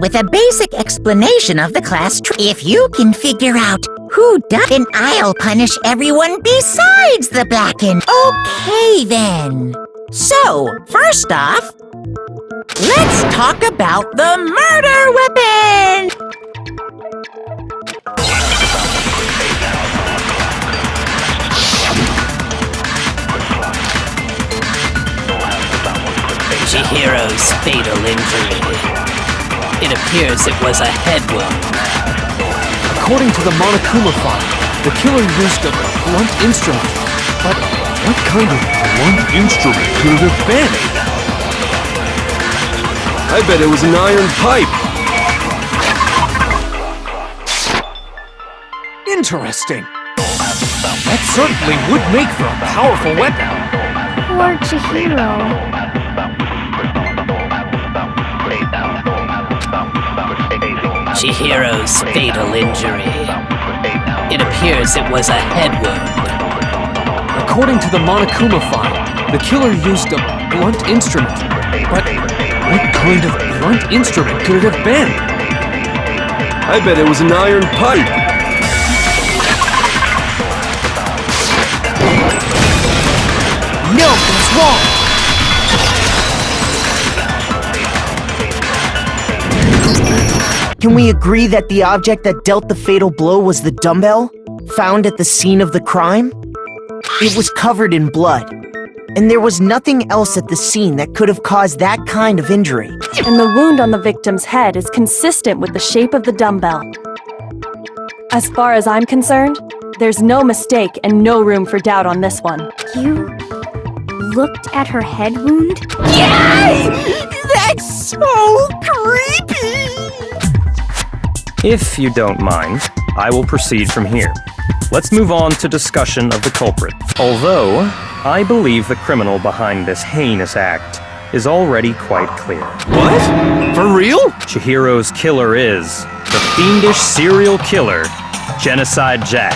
with a basic explanation of the class tree. If you can figure out who does, then I'll punish everyone besides the Blackened. Okay, then. So, first off, let's talk about the murder weapon! Chihiro's fatal injury. It appears it was a head wound. According to the Monokuma file, the killer used a blunt instrument. But what kind of blunt instrument could it have been? I bet it was an iron pipe. Interesting. That certainly would make for a powerful weapon. Poor Chihiro. Chihiro's fatal injury. It appears it was a head wound. According to the Monokuma file, the killer used a blunt instrument. But what kind of blunt instrument could it have been? I bet it was an iron pipe. No, that's wrong! Can we agree that the object that dealt the fatal blow was the dumbbell, found at the scene of the crime? It was covered in blood, and there was nothing else at the scene that could have caused that kind of injury. And the wound on the victim's head is consistent with the shape of the dumbbell. As far as I'm concerned, there's no mistake and no room for doubt on this one. You looked at her head wound? Yay! That's so creepy! If you don't mind, I will proceed from here. Let's move on to discussion of the culprit. Although, I believe the criminal behind this heinous act is already quite clear. What? For real? Chihiro's killer is the fiendish serial killer, Genocide Jack.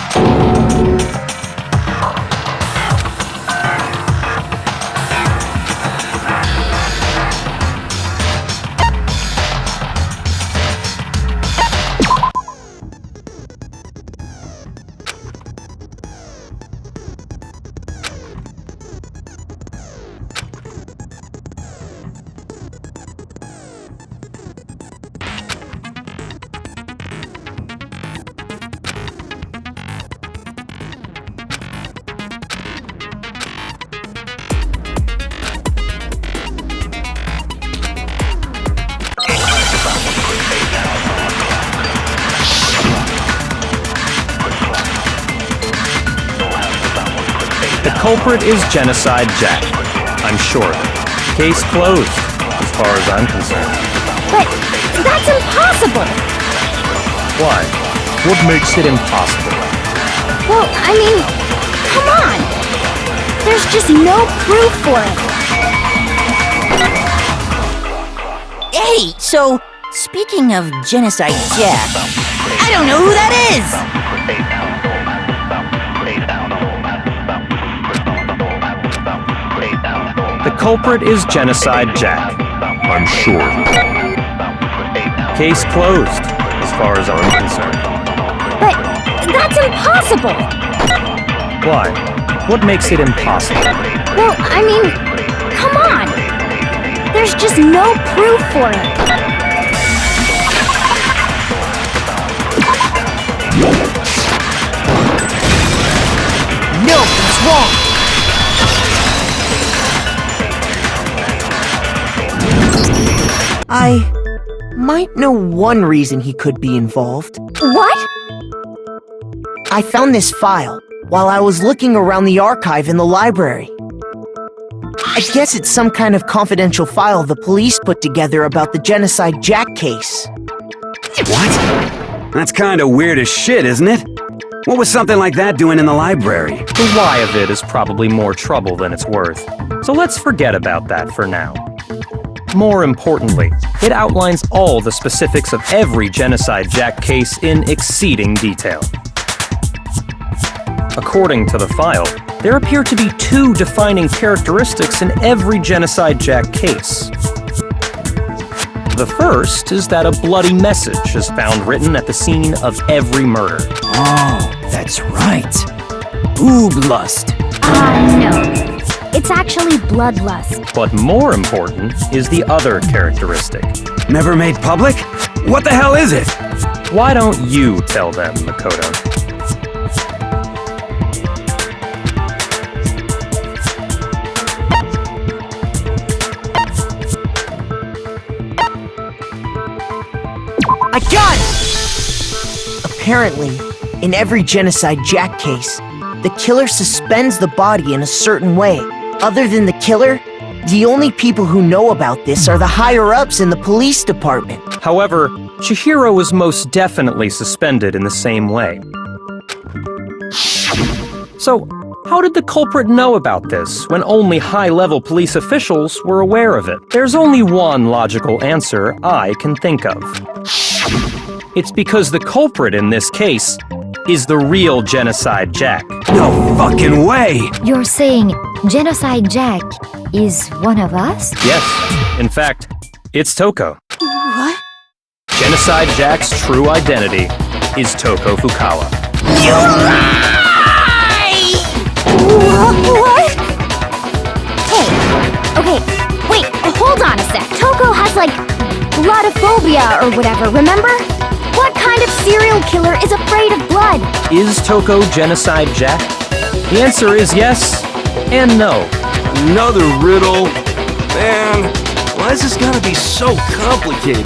The culprit is Genocide Jack. I'm sure of it. Case closed, as far as I'm concerned. But that's impossible! Why? What makes it impossible? Well, I mean, come on! There's just no proof for it. Hey, so, speaking of Genocide Jack, I don't know who that is! The culprit is Genocide Jack. I'm sure of it. Case closed, as far as I'm concerned. But that's impossible! Why? What makes it impossible? Well, I mean, come on! There's just no proof for it. No, that's wrong! I might know one reason he could be involved. What? I found this file while I was looking around the archive in the library. I guess it's some kind of confidential file the police put together about the Genocide Jack case. What? That's kind of weird as shit, isn't it? What was something like that doing in the library? The why of it is probably more trouble than it's worth, so let's forget about that for now. More importantly, it outlines all the specifics of every Genocide Jack case in exceeding detail. According to the file, there appear to be two defining characteristics in every Genocide Jack case. The first is that a bloody message is found written at the scene of every murder. Oh, that's right. Boob lust. No. It's actually bloodlust. But more important is the other characteristic. Never made public? What the hell is it? Why don't you tell them, Makoto? I got it! Apparently, in every Genocide Jack case, the killer suspends the body in a certain way. Other than the killer, the only people who know about this are the higher-ups in the police department. However, Chihiro was most definitely suspended in the same way. So, how did the culprit know about this when only high-level police officials were aware of it? There's only one logical answer I can think of. It's because the culprit in this case is the real Genocide Jack. No fucking way! You're saying Genocide Jack is one of us? Yes, in fact, it's Toko. What? Genocide Jack's true identity is Toko Fukawa. You lie! What? Hey, okay, wait, hold on a sec. Toko has like bloodophobia or whatever, remember? What kind of serial killer is afraid of blood? Is Toko Genocide Jack? The answer is yes and no. Another riddle? Man, why is this gotta be so complicated?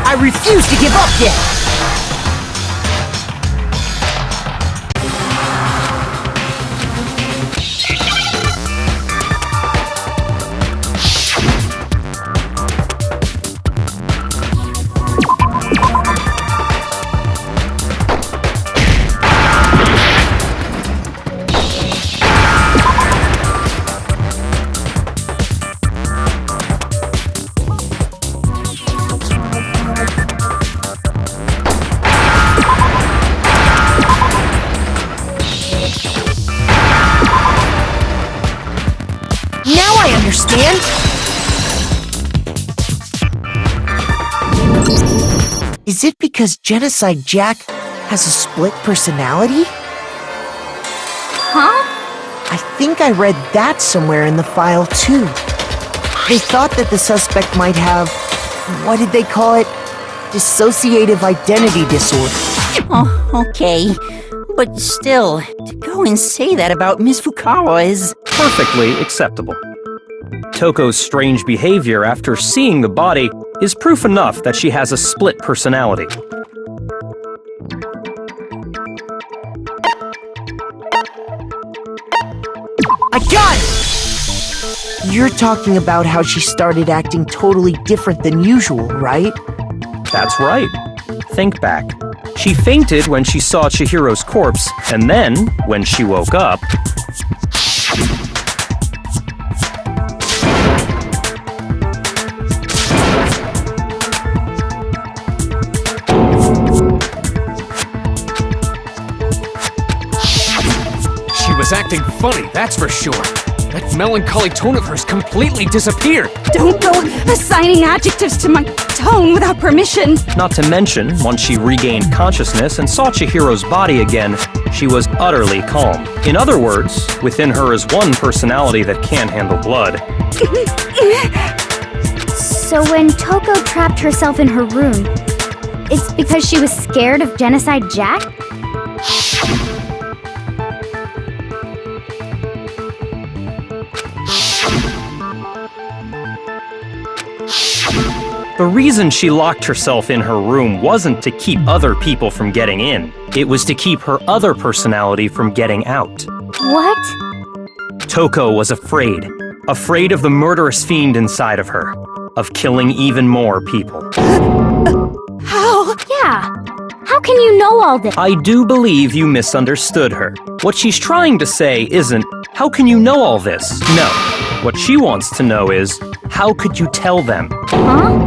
I refuse to give up yet! Now I understand! Is it because Genocide Jack has a split personality? Huh? I think I read that somewhere in the file too. They thought that the suspect might have, what did they call it? Dissociative identity disorder. Oh, okay. But still, to go and say that about Miss Fukawa is... Perfectly acceptable. Toko's strange behavior after seeing the body is proof enough that she has a split personality. I got it! You're talking about how she started acting totally different than usual, right? That's right. Think back. She fainted when she saw Chihiro's corpse, and then, when she woke up... She was acting funny, that's for sure. That melancholy tone of hers completely disappeared. Don't go assigning adjectives to my tone without permission. Not to mention, once she regained consciousness and saw Chihiro's body again, she was utterly calm. In other words, within her is one personality that can't handle blood. So when Toko trapped herself in her room, it's because she was scared of Genocide Jack? The reason she locked herself in her room wasn't to keep other people from getting in. It was to keep her other personality from getting out. What? Toko was afraid. Afraid of the murderous fiend inside of her. Of killing even more people. How? Yeah. How can you know all this? I do believe you misunderstood her. What she's trying to say isn't, how can you know all this? No. What she wants to know is, how could you tell them? Huh?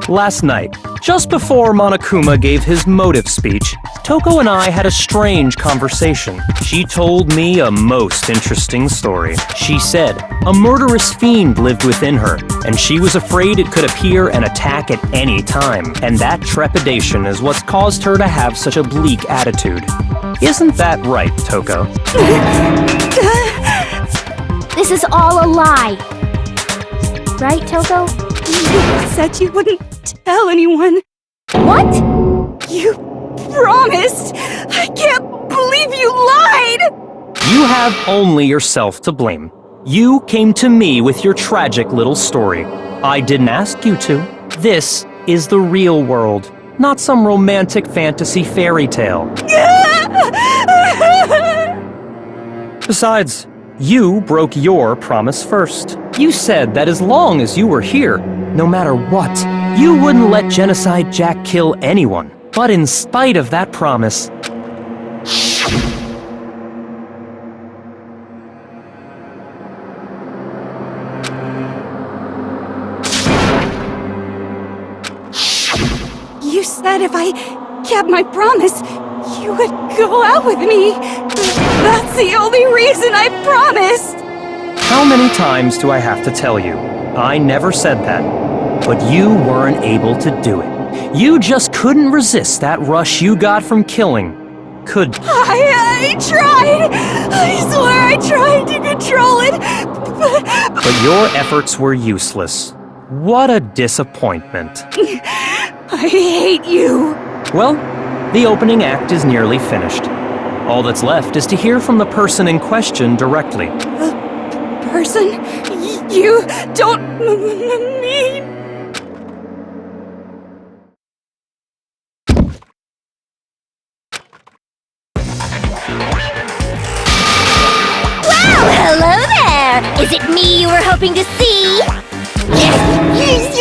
Last night, just before Monokuma gave his motive speech, Toko and I had a strange conversation. She told me a most interesting story. She said a murderous fiend lived within her, and she was afraid it could appear and attack at any time. And that trepidation is what's caused her to have such a bleak attitude. Isn't that right, Toko? This is all a lie. Right, Toko? You said you wouldn't tell anyone. What? You promised! I can't believe you lied! You have only yourself to blame. You came to me with your tragic little story. I didn't ask you to. This is the real world, not some romantic fantasy fairy tale. Besides, you broke your promise first. You said that as long as you were here, no matter what, you wouldn't let Genocide Jack kill anyone. But in spite of that promise, You said if I kept my promise, you would go out with me. That's the only reason I promised. how many times do I have to tell you? I never said that, but you weren't able to do it. You just couldn't resist that rush you got from killing. Could I tried. I swear I tried to control it. But your efforts were useless. What a disappointment. I hate you. Well, the opening act is nearly finished. All that's left is to hear from the person in question directly. Person? You don't mean... Well, hello there! Is it me you were hoping to see? Yes!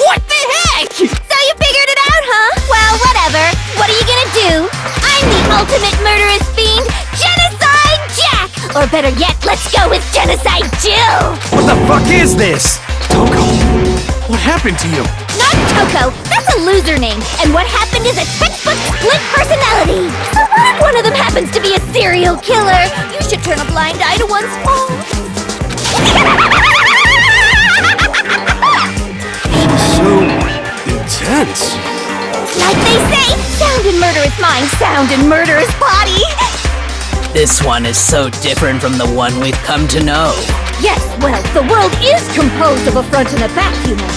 What the heck? So you figured it out, huh? Well, whatever. What are you gonna do? I'm the ultimate murderous fiend, Genocide Jack! Or better yet, let's go with Genocide Jill! What the fuck is this? Toko, what happened to you? Not Toko! That's a loser name! And what happened is a textbook split personality! So what if one of them happens to be a serial killer? You should turn a blind eye to one's faults. So intense. Like they say, sound in murderous mind, sound in murderous body! This one is so different from the one we've come to know. Yes, well, the world is composed of a front and a back, you know.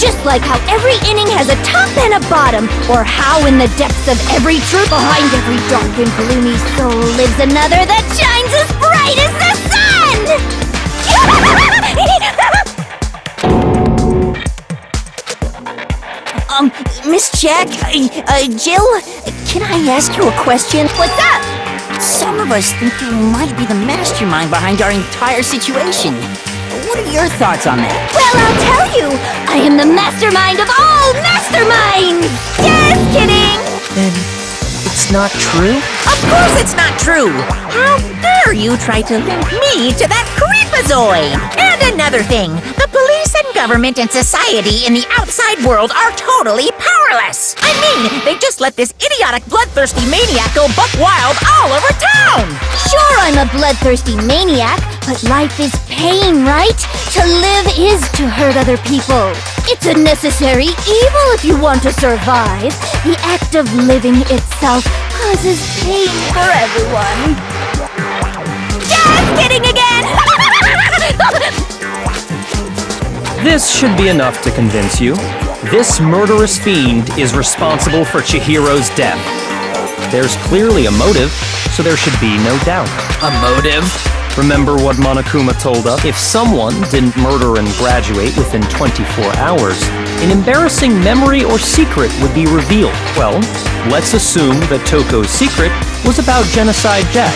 Just like how every inning has a top and a bottom, or how in the depths of every truth, behind every dark and gloomy soul, lives another that shines as bright as the sun! Miss Jack, Jill, can I ask you a question? What's up? Some of us think you might be the mastermind behind our entire situation. What are your thoughts on that? Well, I'll tell you! I am the mastermind of all masterminds! Just kidding! Then it's not true? Of course it's not true! How dare you try to link me to that creepazoid? And another thing, the police and government and society in the outside world are totally powerless. I mean, they just let this idiotic bloodthirsty maniac go buck wild all over town. Sure, I'm a bloodthirsty maniac, but life is pain, right? To live is to hurt other people. It's a necessary evil if you want to survive. The act of living itself causes pain for everyone. Just kidding again! This should be enough to convince you. This murderous fiend is responsible for Chihiro's death. There's clearly a motive, so there should be no doubt. A motive? Remember what Monokuma told us? If someone didn't murder and graduate within 24 hours, an embarrassing memory or secret would be revealed. Well, let's assume that Toko's secret was about Genocide Jack.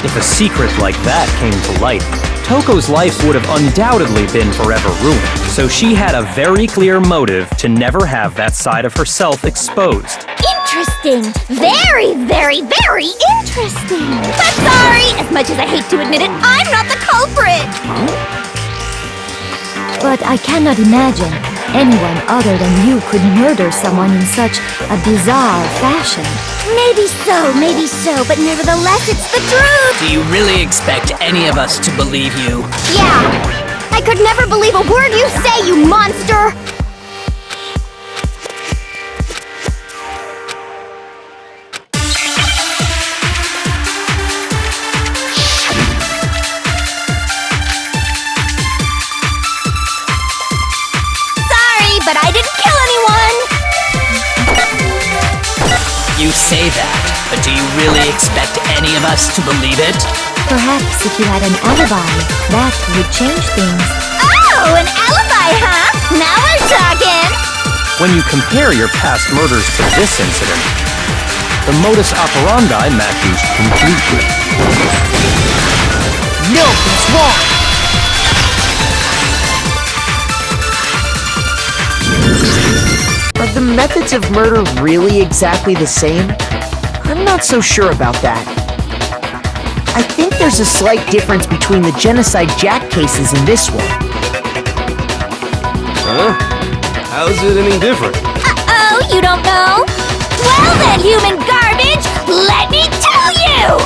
If a secret like that came to light, Toko's life would have undoubtedly been forever ruined. So she had a very clear motive to never have that side of herself exposed. Interesting. Very, very, very interesting. But sorry, as much as I hate to admit it, I'm not the culprit. But I cannot imagine anyone other than you could murder someone in such a bizarre fashion. Maybe so, but nevertheless, it's the truth. Do you really expect any of us to believe you? Yeah. I could never believe a word you say, you monster. But I didn't kill anyone! You say that, but do you really expect any of us to believe it? Perhaps if you had an alibi, that would change things. Oh, an alibi, huh? Now we're talking! When you compare your past murders to this incident, the modus operandi matches completely. No, that's wrong! Are the methods of murder really exactly the same? I'm not so sure about that. I think there's a slight difference between the Genocide Jack cases and this one. Huh? How's it any different? Uh-oh, you don't know? Well then, human garbage, let me tell you!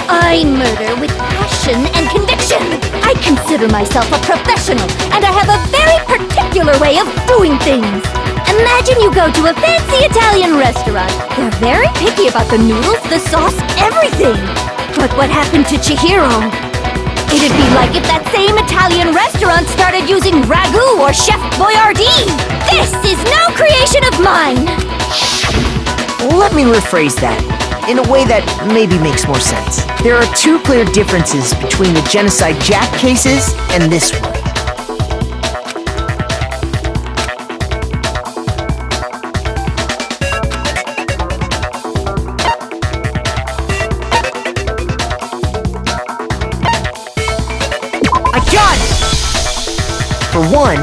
I murder with passion and conviction. I consider myself a professional, and I have a very particular way of doing things. Imagine you go to a fancy Italian restaurant. They're very picky about the noodles, the sauce, everything. But what happened to Chihiro? It'd be like if that same Italian restaurant started using ragu or Chef Boyardee. This is no creation of mine. Let me rephrase that, in a way that maybe makes more sense. There are two clear differences between the Genocide Jack cases and this one. I got it! For one,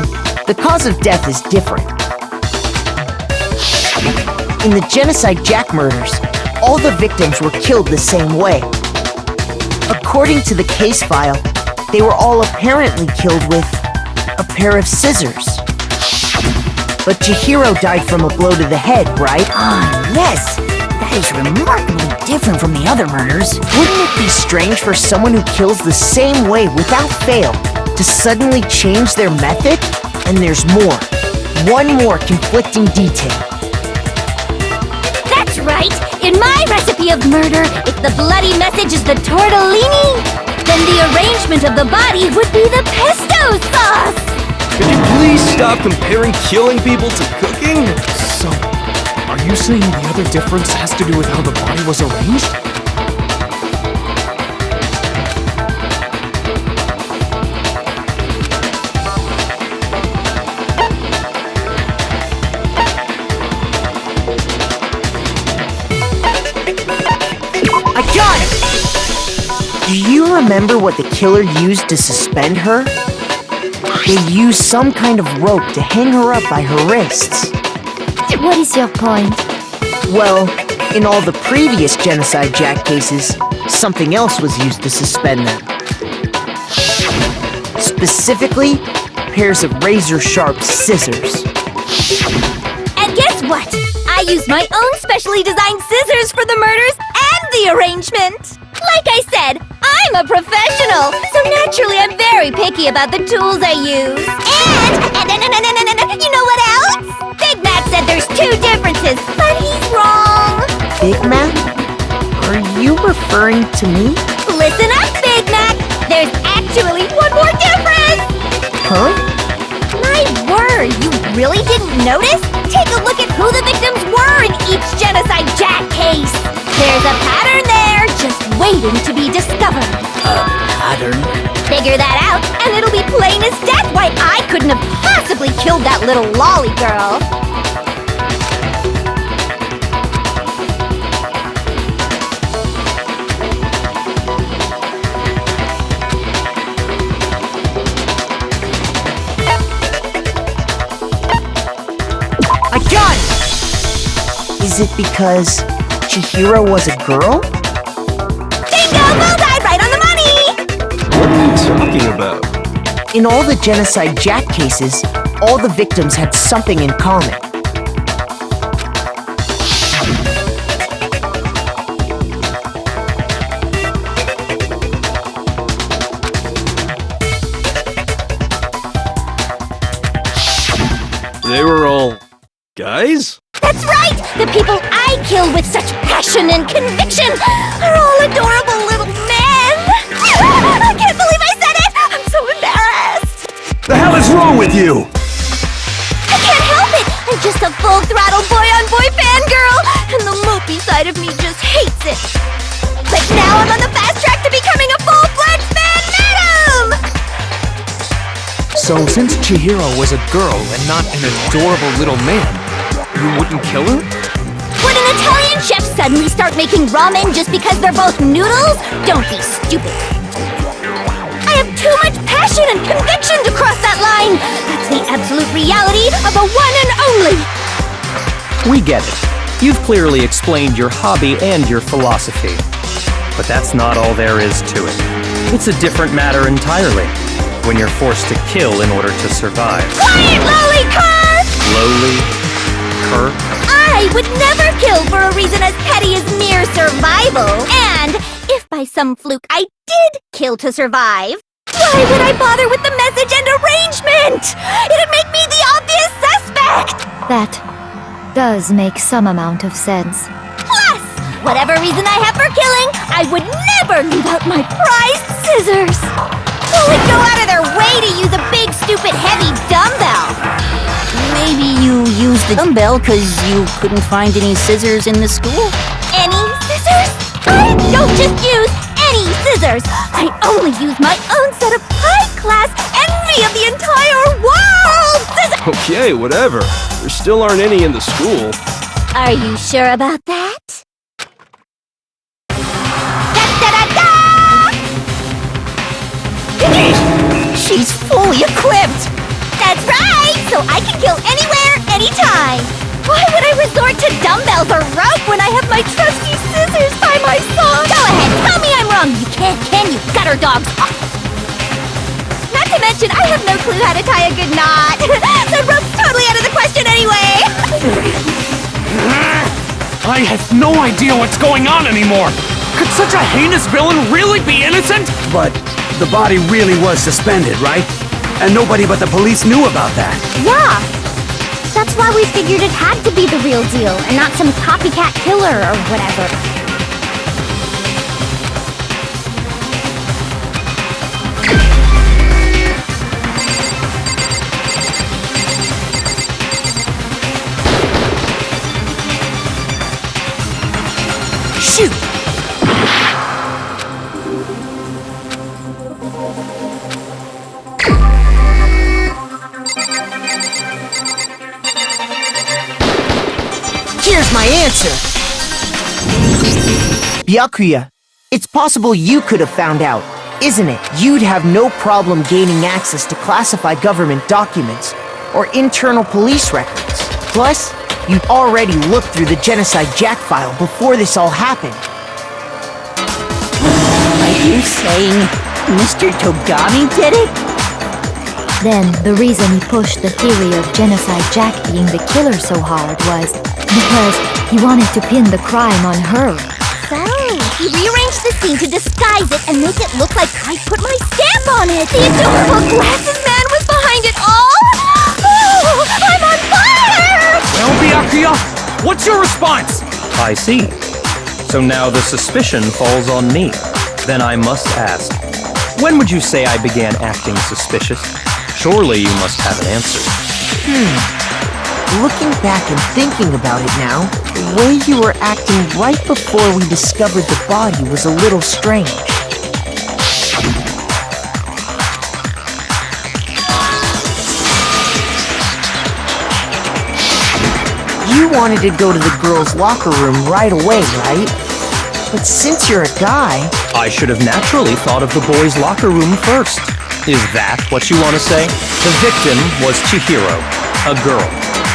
the cause of death is different. In the Genocide Jack murders, all the victims were killed the same way. According to the case file, they were all apparently killed with a pair of scissors. But Chihiro died from a blow to the head, right? Yes, that is remarkably different from the other murders. Wouldn't it be strange for someone who kills the same way without fail to suddenly change their method? And there's more. One more conflicting detail. That's right! In my recipe of murder, if the bloody message is the tortellini, then the arrangement of the body would be the pesto sauce! Could you please stop comparing killing people to cooking? So, are you saying the other difference has to do with how the body was arranged? I got it! Do you remember what the killer used to suspend her? They used some kind of rope to hang her up by her wrists. What is your point? Well, in all the previous Genocide Jack cases, something else was used to suspend them. Specifically, pairs of razor-sharp scissors. And guess what? I used my own specially designed scissors for the murders and the arrangement. Like I said, I'm a professional, so naturally I'm very picky about the tools I use. And you know what else? Big Mac said there's 2 differences, but he's wrong. Big Mac? Are you referring to me? Listen up, Big Mac. There's actually one more difference. Huh? My word, you really didn't notice? Take a look at who the victims were in each Genocide Jack case. There's a pattern there, just waiting to be discovered. A pattern? Figure that out, and it'll be plain as death why I couldn't have possibly killed that little lolly girl. I got it! Is it because Chihiro was a girl? Bingo! Bullseye! Right on the money! What are you talking about? In all the Genocide Jack cases, all the victims had something in common. They were all guys? That's right! The people I kill with such passion and conviction are all adorable little men! I can't believe I said it! I'm so embarrassed! The hell is wrong with you? I can't help it! I'm just a full-throttle boy-on-boy fangirl, and the mopey side of me just hates it. But now I'm on the fast track to becoming a full-fledged fan madam! So since Chihiro was a girl and not an adorable little man, you wouldn't kill her? Would an Italian chef suddenly start making ramen just because they're both noodles? Don't be stupid. I have too much passion and conviction to cross that line. That's the absolute reality of a one and only. We get it. You've clearly explained your hobby and your philosophy. But that's not all there is to it. It's a different matter entirely when you're forced to kill in order to survive. Quiet, lowly cur! Lowly cur? I would never kill for a reason as petty as mere survival. And if by some fluke I did kill to survive, why would I bother with the message and arrangement? It'd make me the obvious suspect! That does make some amount of sense. Plus, whatever reason I have for killing, I would never leave out my prized scissors! Who would go out of their way to use a big, stupid, heavy dumbbell? Maybe you used the dumbbell because you couldn't find any scissors in the school? Any scissors? I don't just use any scissors! I only use my own set of high-class envy of the entire world! Scissors! Okay, whatever. There still aren't any in the school. Are you sure about that? Da-da-da-da! She's fully equipped! That's right! So I can kill anywhere, anytime! Why would I resort to dumbbells or rope when I have my trusty scissors by my side? Go ahead, tell me I'm wrong! You can't, can you, gutter dogs? Not to mention, I have no clue how to tie a good knot! So rope's totally out of the question anyway! I have no idea what's going on anymore! Could such a heinous villain really be innocent? But the body really was suspended, right? And nobody but the police knew about that. Yeah! That's why we figured it had to be the real deal, and not some copycat killer or whatever. Shoot! Here's my answer! Byakuya, it's possible you could have found out, isn't it? You'd have no problem gaining access to classified government documents or internal police records. Plus, you'd already looked through the Genocide Jack file before this all happened. Are you saying Mr. Togami did it? Then the reason he pushed the theory of Genocide Jack being the killer so hard was because he wanted to pin the crime on her. So, he rearranged the scene to disguise it and make it look like I put my stamp on it. The adorable glasses man was behind it all. Oh, I'm on fire! Well, Byakuya, what's your response? I see. So now the suspicion falls on me. Then I must ask, when would you say I began acting suspicious? Surely you must have an answer. Looking back and thinking about it now, the way you were acting right before we discovered the body was a little strange. You wanted to go to the girls' locker room right away, right? But since you're a guy... I should have naturally thought of the boys' locker room first. Is that what you want to say? The victim was Chihiro, a girl.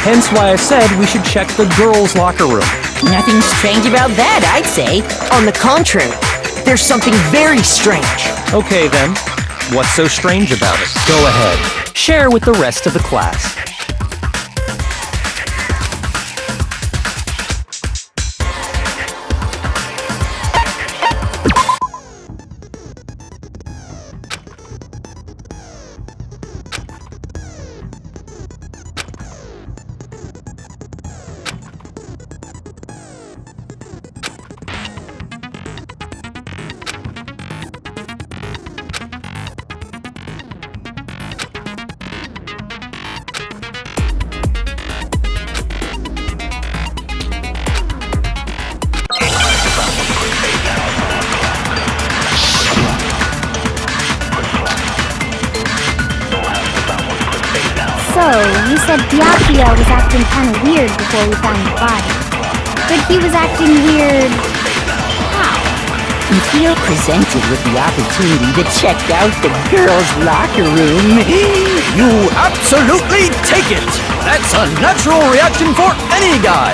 Hence why I said we should check the girls' locker room. Nothing strange about that, I'd say. On the contrary, there's something very strange. Okay then, what's so strange about it? Go ahead, share with the rest of the class. So, you said Byakuya was acting kind of weird before we found the body. But he was acting weird... how? If you're presented with the opportunity to check out the girls' locker room, You absolutely take it! That's a natural reaction for any guy!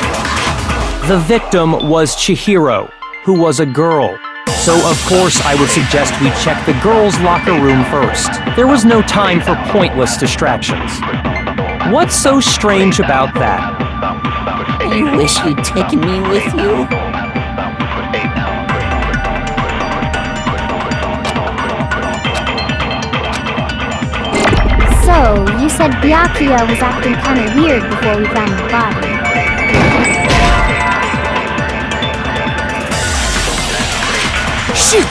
The victim was Chihiro, who was a girl. So of course I would suggest we check the girls' locker room first. There was no time for pointless distractions. What's so strange about that? I wish you'd taken me with you. So, you said Byakuya was acting kind of weird before we found the body. Shoot!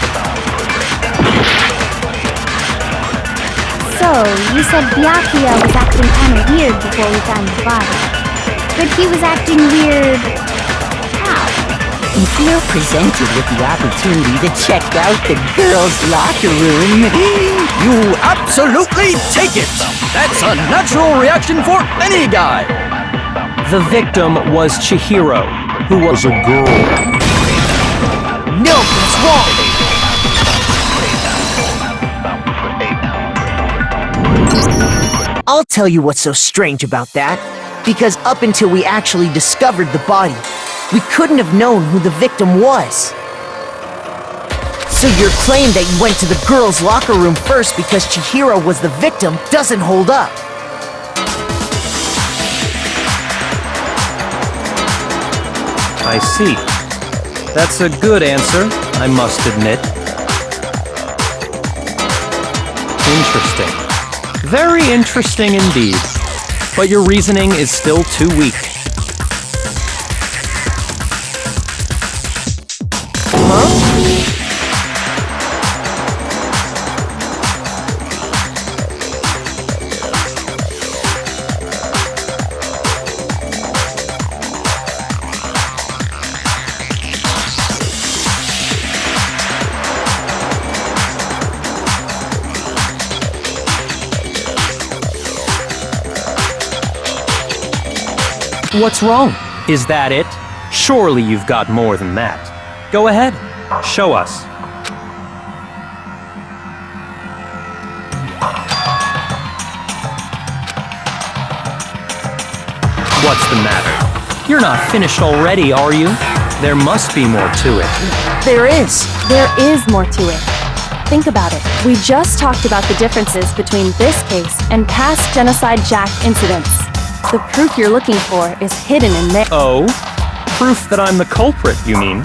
So, you said Byakuya was acting kind of weird before we found the body. But he was acting weird... how? If you're presented with the opportunity to check out the girls' locker room, You absolutely take it! That's a natural reaction for any guy! The victim was Chihiro, who was a girl. No, that's wrong! I'll tell you what's so strange about that. Because up until we actually discovered the body, we couldn't have known who the victim was. So your claim that you went to the girls' locker room first because Chihiro was the victim doesn't hold up. I see. That's a good answer, I must admit. Interesting. Very interesting indeed. But your reasoning is still too weak. What's wrong? Is that it? Surely you've got more than that. Go ahead, show us. What's the matter? You're not finished already, are you? There must be more to it. There is. There is more to it. Think about it. We just talked about the differences between this case and past Genocide Jack incidents. The proof you're looking for is hidden in there. Oh? Proof that I'm the culprit, you mean?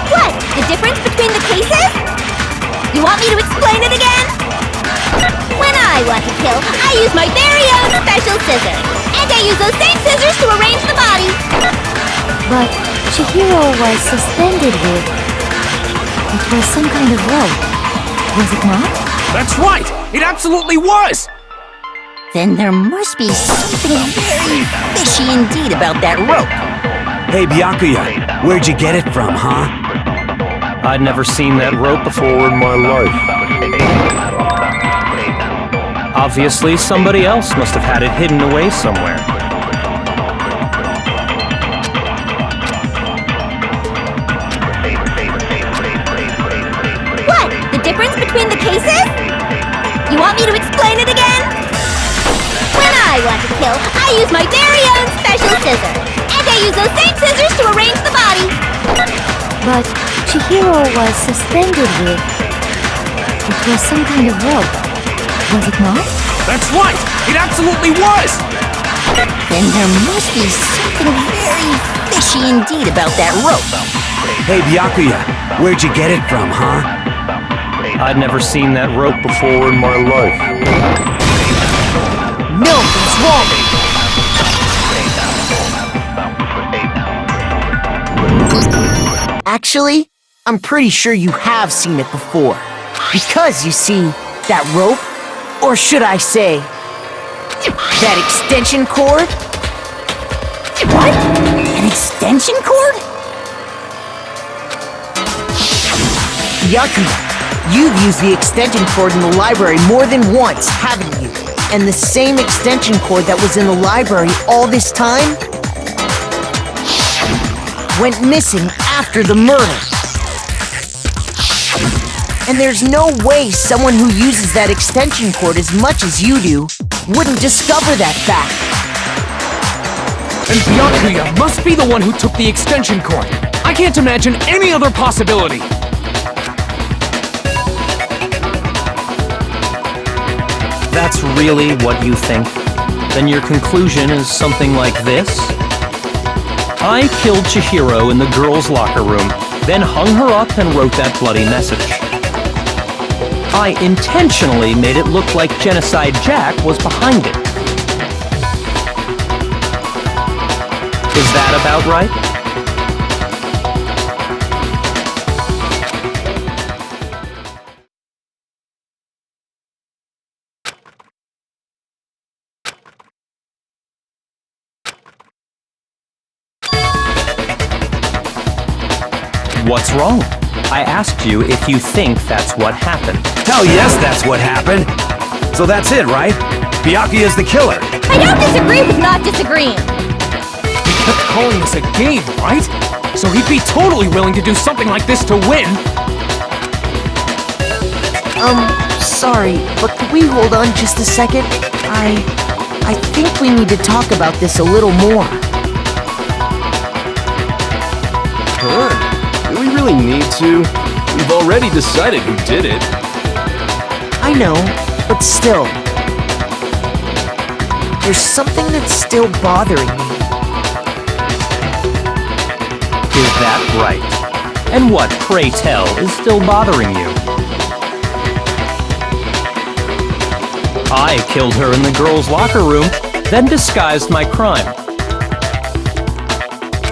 What? The difference between the cases? You want me to explain it again? When I want to kill, I use my very own special scissors. And I use those same scissors to arrange the body. But Chihiro was suspended with... It was some kind of rope. Was it not? That's right! It absolutely was! Then there must be something very fishy indeed about that rope. Hey, Byakuya, where'd you get it from, huh? I'd never seen that rope before in my life. Obviously, somebody else must have had it hidden away somewhere. What? The difference between the cases? You want me to explain it again? When I want to kill, I use my very own special scissors. And I use those same scissors to arrange the body. But Chihiro was suspended with... It was some kind of rope. Was it not? That's right! It absolutely was! Then there must be something very fishy indeed about that rope. Hey, Byakuya, where'd you get it from, huh? I'd never seen that rope before in my life. No, that's wrong! Actually, I'm pretty sure you have seen it before. Because, you see, that rope, or should I say, that extension cord? What? An extension cord? Byakuya, you've used the extension cord in the library more than once, haven't you? And the same extension cord that was in the library all this time went missing after the murder. And there's no way someone who uses that extension cord as much as you do wouldn't discover that fact. And Byakuya must be the one who took the extension cord. I can't imagine any other possibility. That's really what you think? Then your conclusion is something like this? I killed Chihiro in the girls' locker room, then hung her up and wrote that bloody message. I intentionally made it look like Genocide Jack was behind it. Is that about right? What's wrong? I asked you if you think that's what happened. Hell yes, that's what happened. So that's it, right? Byakuya's the killer. I don't disagree with not disagreeing. He kept calling this a game, right? So he'd be totally willing to do something like this to win. Sorry, but could we hold on just a second? I think we need to talk about this a little more. Huh? Do we really need to? We've already decided who did it. I know, but still. There's something that's still bothering me. Is that right? And what, pray tell, is still bothering you? I killed her in the girls' locker room, then disguised my crime.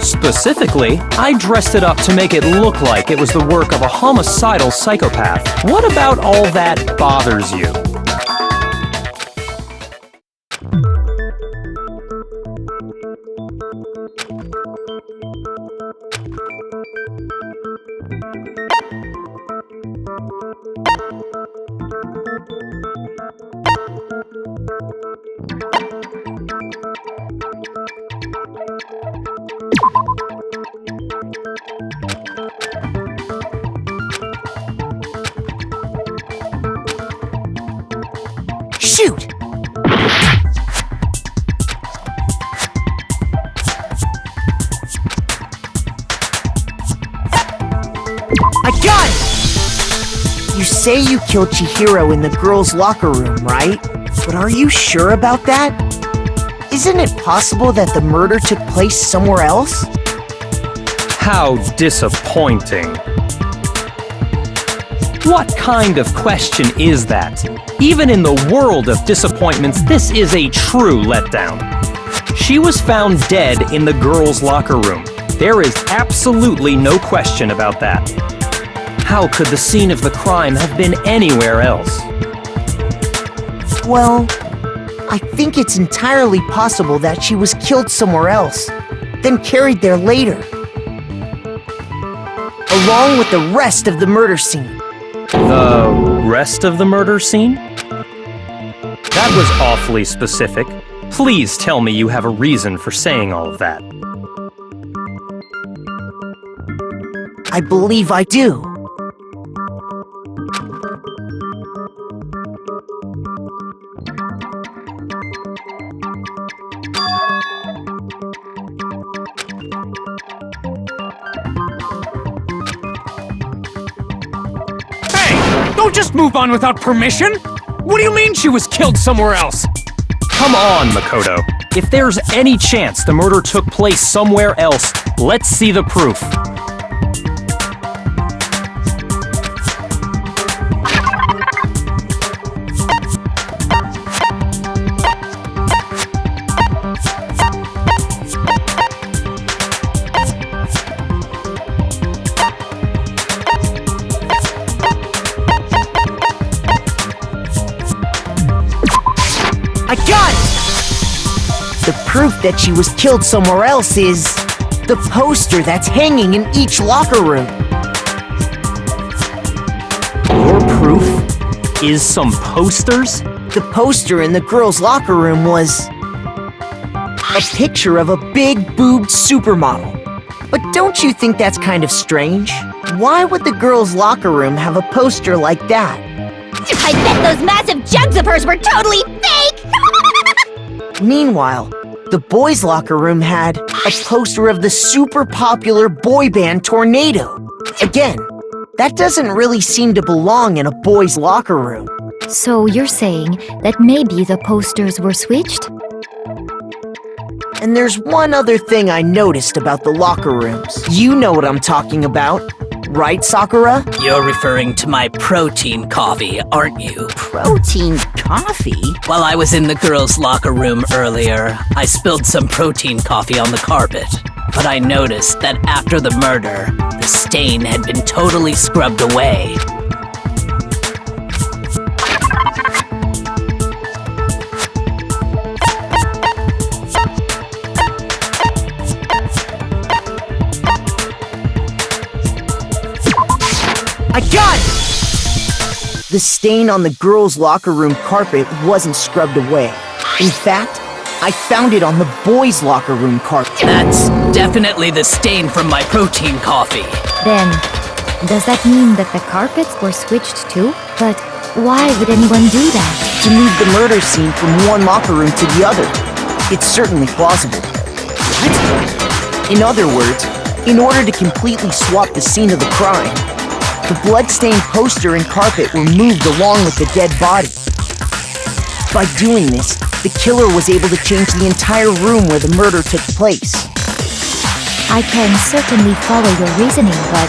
Specifically, I dressed it up to make it look like it was the work of a homicidal psychopath. What about all that bothers you? got it! You say you killed Chihiro in the girls' locker room, right? But are you sure about that? Isn't it possible that the murder took place somewhere else? How disappointing. What kind of question is that? Even in the world of disappointments, this is a true letdown. She was found dead in the girls' locker room. There is absolutely no question about that. How could the scene of the crime have been anywhere else? Well, I think it's entirely possible that she was killed somewhere else, then carried there later, along with the rest of the murder scene. The rest of the murder scene? That was awfully specific. Please tell me you have a reason for saying all of that. I believe I do. Don't just move on without permission! What do you mean she was killed somewhere else? Come on, Makoto. If there's any chance the murder took place somewhere else, let's see the proof. I got it! The proof that she was killed somewhere else is the poster that's hanging in each locker room. Your proof is some posters? The poster in the girls' locker room was a picture of a big-boobed supermodel. But don't you think that's kind of strange? Why would the girls' locker room have a poster like that? I bet those massive jugs of hers were totally fake! Meanwhile, the boys' locker room had a poster of the super popular boy band Tornado. Again, that doesn't really seem to belong in a boys' locker room. So you're saying that maybe the posters were switched? And there's one other thing I noticed about the locker rooms. You know what I'm talking about, right, Sakura? You're referring to my protein coffee, aren't you? Protein coffee? While I was in the girls' locker room earlier, I spilled some protein coffee on the carpet. But I noticed that after the murder, the stain had been totally scrubbed away. I got it! The stain on the girls' locker room carpet wasn't scrubbed away. In fact, I found it on the boys' locker room carpet. That's definitely the stain from my protein coffee. Then, does that mean that the carpets were switched too? But why would anyone do that? To move the murder scene from one locker room to the other. It's certainly plausible. What? In other words, in order to completely swap the scene of the crime, the blood-stained poster and carpet were moved along with the dead body. By doing this, the killer was able to change the entire room where the murder took place. I can certainly follow your reasoning, but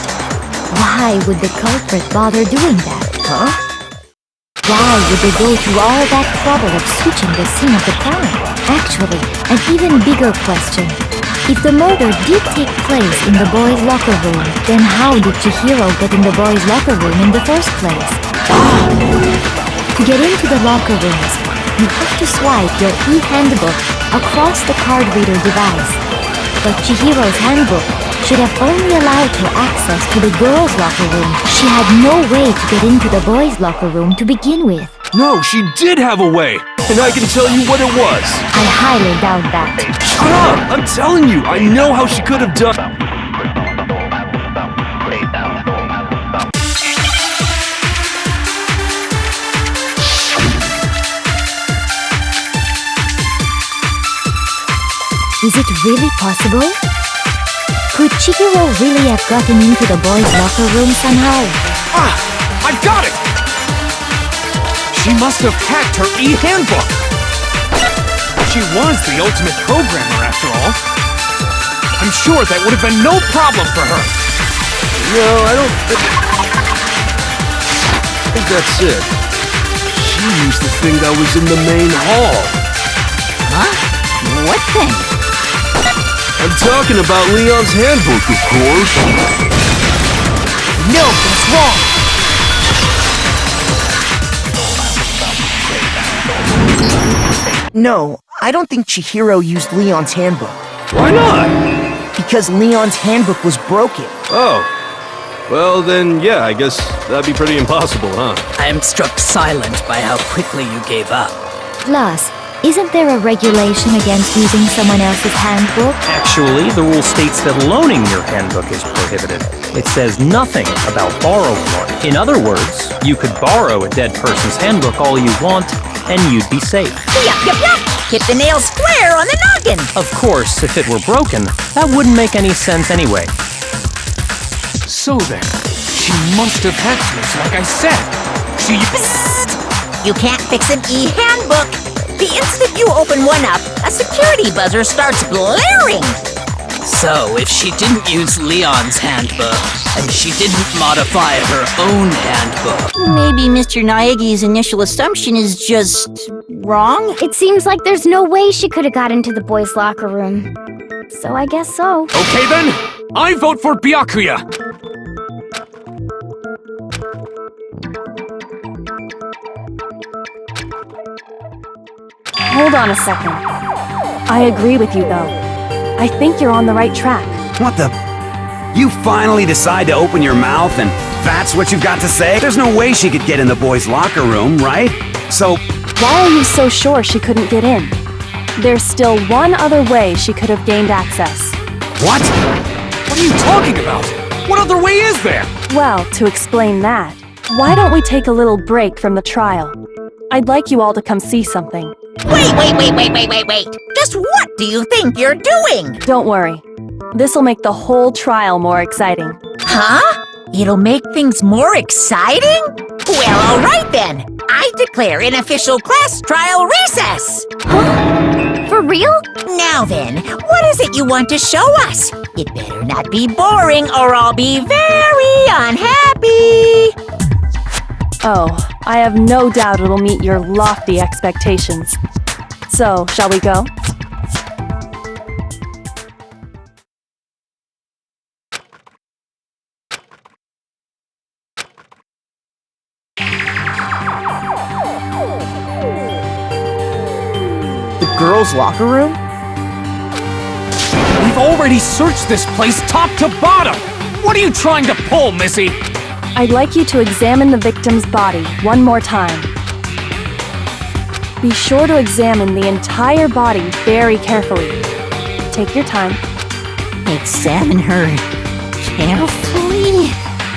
why would the culprit bother doing that? Huh? Why would they go through all that trouble of switching the scene of the crime? Actually, an even bigger question. If the murder did take place in the boys' locker room, then how did Chihiro get in the boys' locker room in the first place? To get into the locker rooms, you have to swipe your e-handbook across the card reader device. But Chihiro's handbook should have only allowed her access to the girls' locker room. She had no way to get into the boys' locker room to begin with. No, she did have a way! And I can tell you what it was! I highly doubt that. Shut up! I'm telling you, I know how she could have done. Is it really possible? Could Chihiro really have gotten into the boys' locker room somehow? Ah! I've got it! She must have hacked her e-handbook! She was the ultimate programmer, after all. I'm sure that would have been no problem for her. No, I don't think that's it. She used the thing that was in the main hall. Huh? What thing? I'm talking about Leon's handbook, of course. No, that's wrong! No, I don't think Chihiro used Leon's handbook. Why not? Because Leon's handbook was broken. Oh. Well, then, yeah, I guess that'd be pretty impossible, huh? I am struck silent by how quickly you gave up. Plus, isn't there a regulation against using someone else's handbook? Actually, the rule states that loaning your handbook is prohibited. It says nothing about borrowing one. In other words, you could borrow a dead person's handbook all you want, and you'd be safe. Yup, yup, yup! Hit the nail square on the noggin! Of course, if it were broken, that wouldn't make any sense anyway. So then, she must have hacked hers, like I said. She... You can't fix an e-handbook! The instant you open one up, a security buzzer starts blaring! So, if she didn't use Leon's handbook, and she didn't modify her own handbook... Maybe Mr. Naegi's initial assumption is just wrong? It seems like there's no way she could have got into the boys' locker room. So I guess so. Okay then, I vote for Byakuya! Hold on a second. I agree with you, though. I think you're on the right track. What the? You finally decide to open your mouth and that's what you've got to say? There's no way she could get in the boys' locker room, right? So... Why are you so sure she couldn't get in? There's still one other way she could have gained access. What? What are you talking about? What other way is there? Well, to explain that, why don't we take a little break from the trial? I'd like you all to come see something. Wait! Just what do you think you're doing? Don't worry. This'll make the whole trial more exciting. Huh? It'll make things more exciting? Well, alright then. I declare an official class trial recess. Huh? For real? Now then, what is it you want to show us? It better not be boring or I'll be very unhappy. Oh, I have no doubt it'll meet your lofty expectations. So, shall we go? The girls' locker room? We've already searched this place top to bottom! What are you trying to pull, Missy? I'd like you to examine the victim's body one more time. Be sure to examine the entire body very carefully. Take your time. Examine her carefully?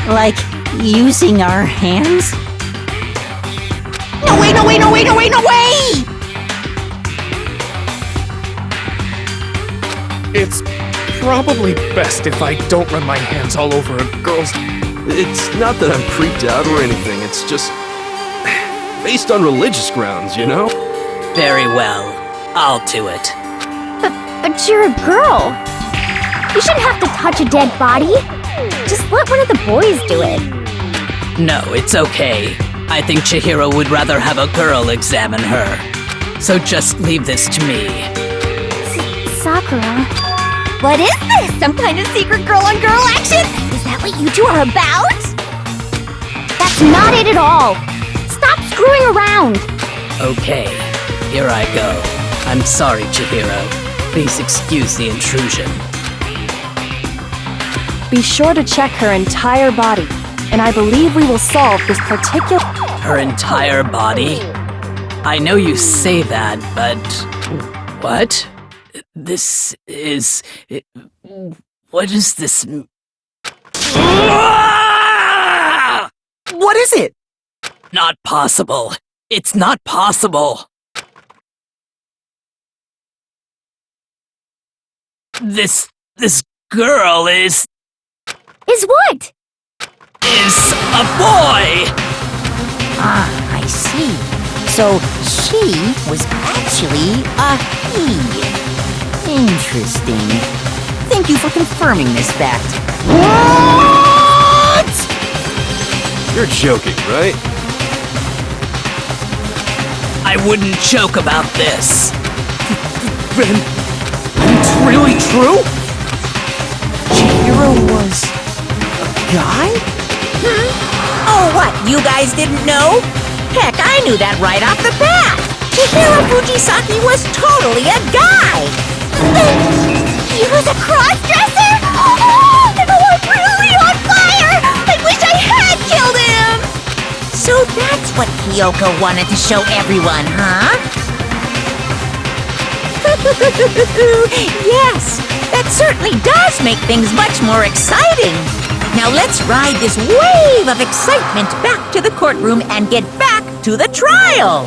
Like using our hands? No way! It's probably best if I don't run my hands all over a girl's... It's not that I'm freaked out or anything, it's just... based on religious grounds, you know? Very well. I'll do it. But you're a girl. You shouldn't have to touch a dead body. Just let one of the boys do it. No, it's okay. I think Chihiro would rather have a girl examine her. So just leave this to me. Sakura. What is this? Some kind of secret girl-on-girl action? Is that what you two are about? That's not it at all. Stop screwing around. Okay, here I go. I'm sorry, Chihiro. Please excuse the intrusion. Be sure to check her entire body, and I believe we will solve this particular... Her entire body? I know you say that, but... What? This is... What is this... What is it? Not possible. It's not possible. This girl is what? a boy! Ah, I see. So she was actually a he. Interesting. Thank you for confirming this fact. What? You're joking, right? I wouldn't joke about this. Then, it's really true? Chihiro was a guy? Oh, what? You guys didn't know? Heck, I knew that right off the bat. Chihiro Fujisaki was totally a guy. He was a cross-dresser? Oh, I'm really on fire! I wish I had killed him! So that's what Kyoko wanted to show everyone, huh? Yes, that certainly does make things much more exciting. Now let's ride this wave of excitement back to the courtroom and get back to the trial.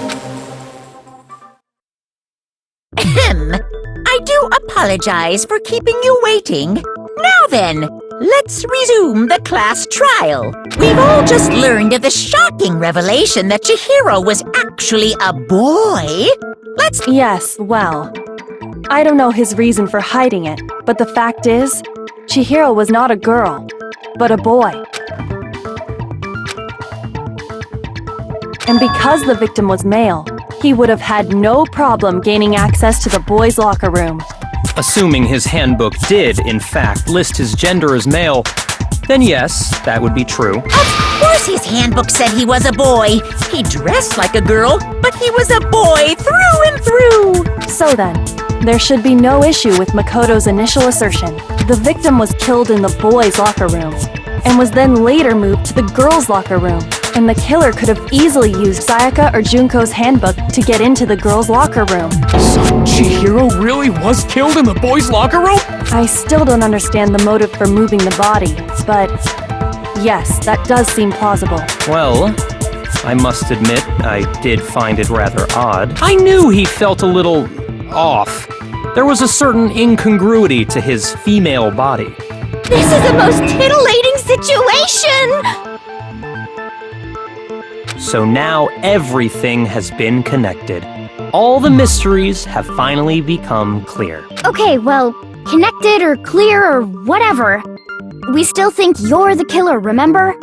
Ahem. I do apologize for keeping you waiting. Now then, let's resume the class trial. We've all just learned of the shocking revelation that Chihiro was actually a boy. Yes, well, I don't know his reason for hiding it, but the fact is, Chihiro was not a girl, but a boy. And because the victim was male, he would have had no problem gaining access to the boys' locker room. Assuming his handbook did, in fact, list his gender as male, then yes, that would be true. Of course his handbook said he was a boy. He dressed like a girl, but he was a boy through and through. So then, there should be no issue with Makoto's initial assertion. The victim was killed in the boys' locker room, and was then later moved to the girls' locker room. And the killer could have easily used Sayaka or Junko's handbook to get into the girls' locker room. So Chihiro really was killed in the boys' locker room? I still don't understand the motive for moving the body, but yes, that does seem plausible. Well, I must admit, I did find it rather odd. I knew he felt a little off. There was a certain incongruity to his female body. This is the most titillating situation! So now everything has been connected. All the mysteries have finally become clear. Okay, well, connected or clear or whatever. We still think you're the killer, remember?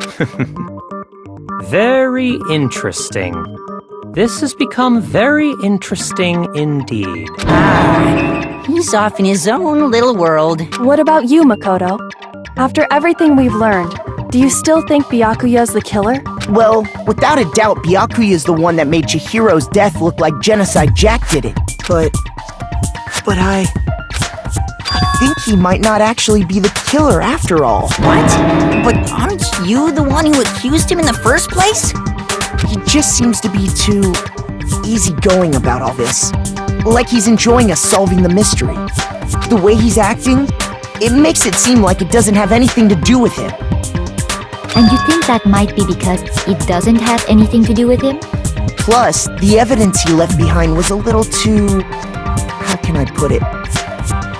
Very interesting. This has become very interesting indeed. He's off in his own little world. What about you, Makoto? After everything we've learned, do you still think Byakuya's the killer? Well, without a doubt, Byakuya is the one that made Chihiro's death look like Genocide Jack did it. But I think he might not actually be the killer after all. What? But aren't you the one who accused him in the first place? He just seems to be too easygoing about all this. Like he's enjoying us solving the mystery. The way he's acting, it makes it seem like it doesn't have anything to do with him. And you think that might be because it doesn't have anything to do with him? Plus, the evidence he left behind was a little too... how can I put it?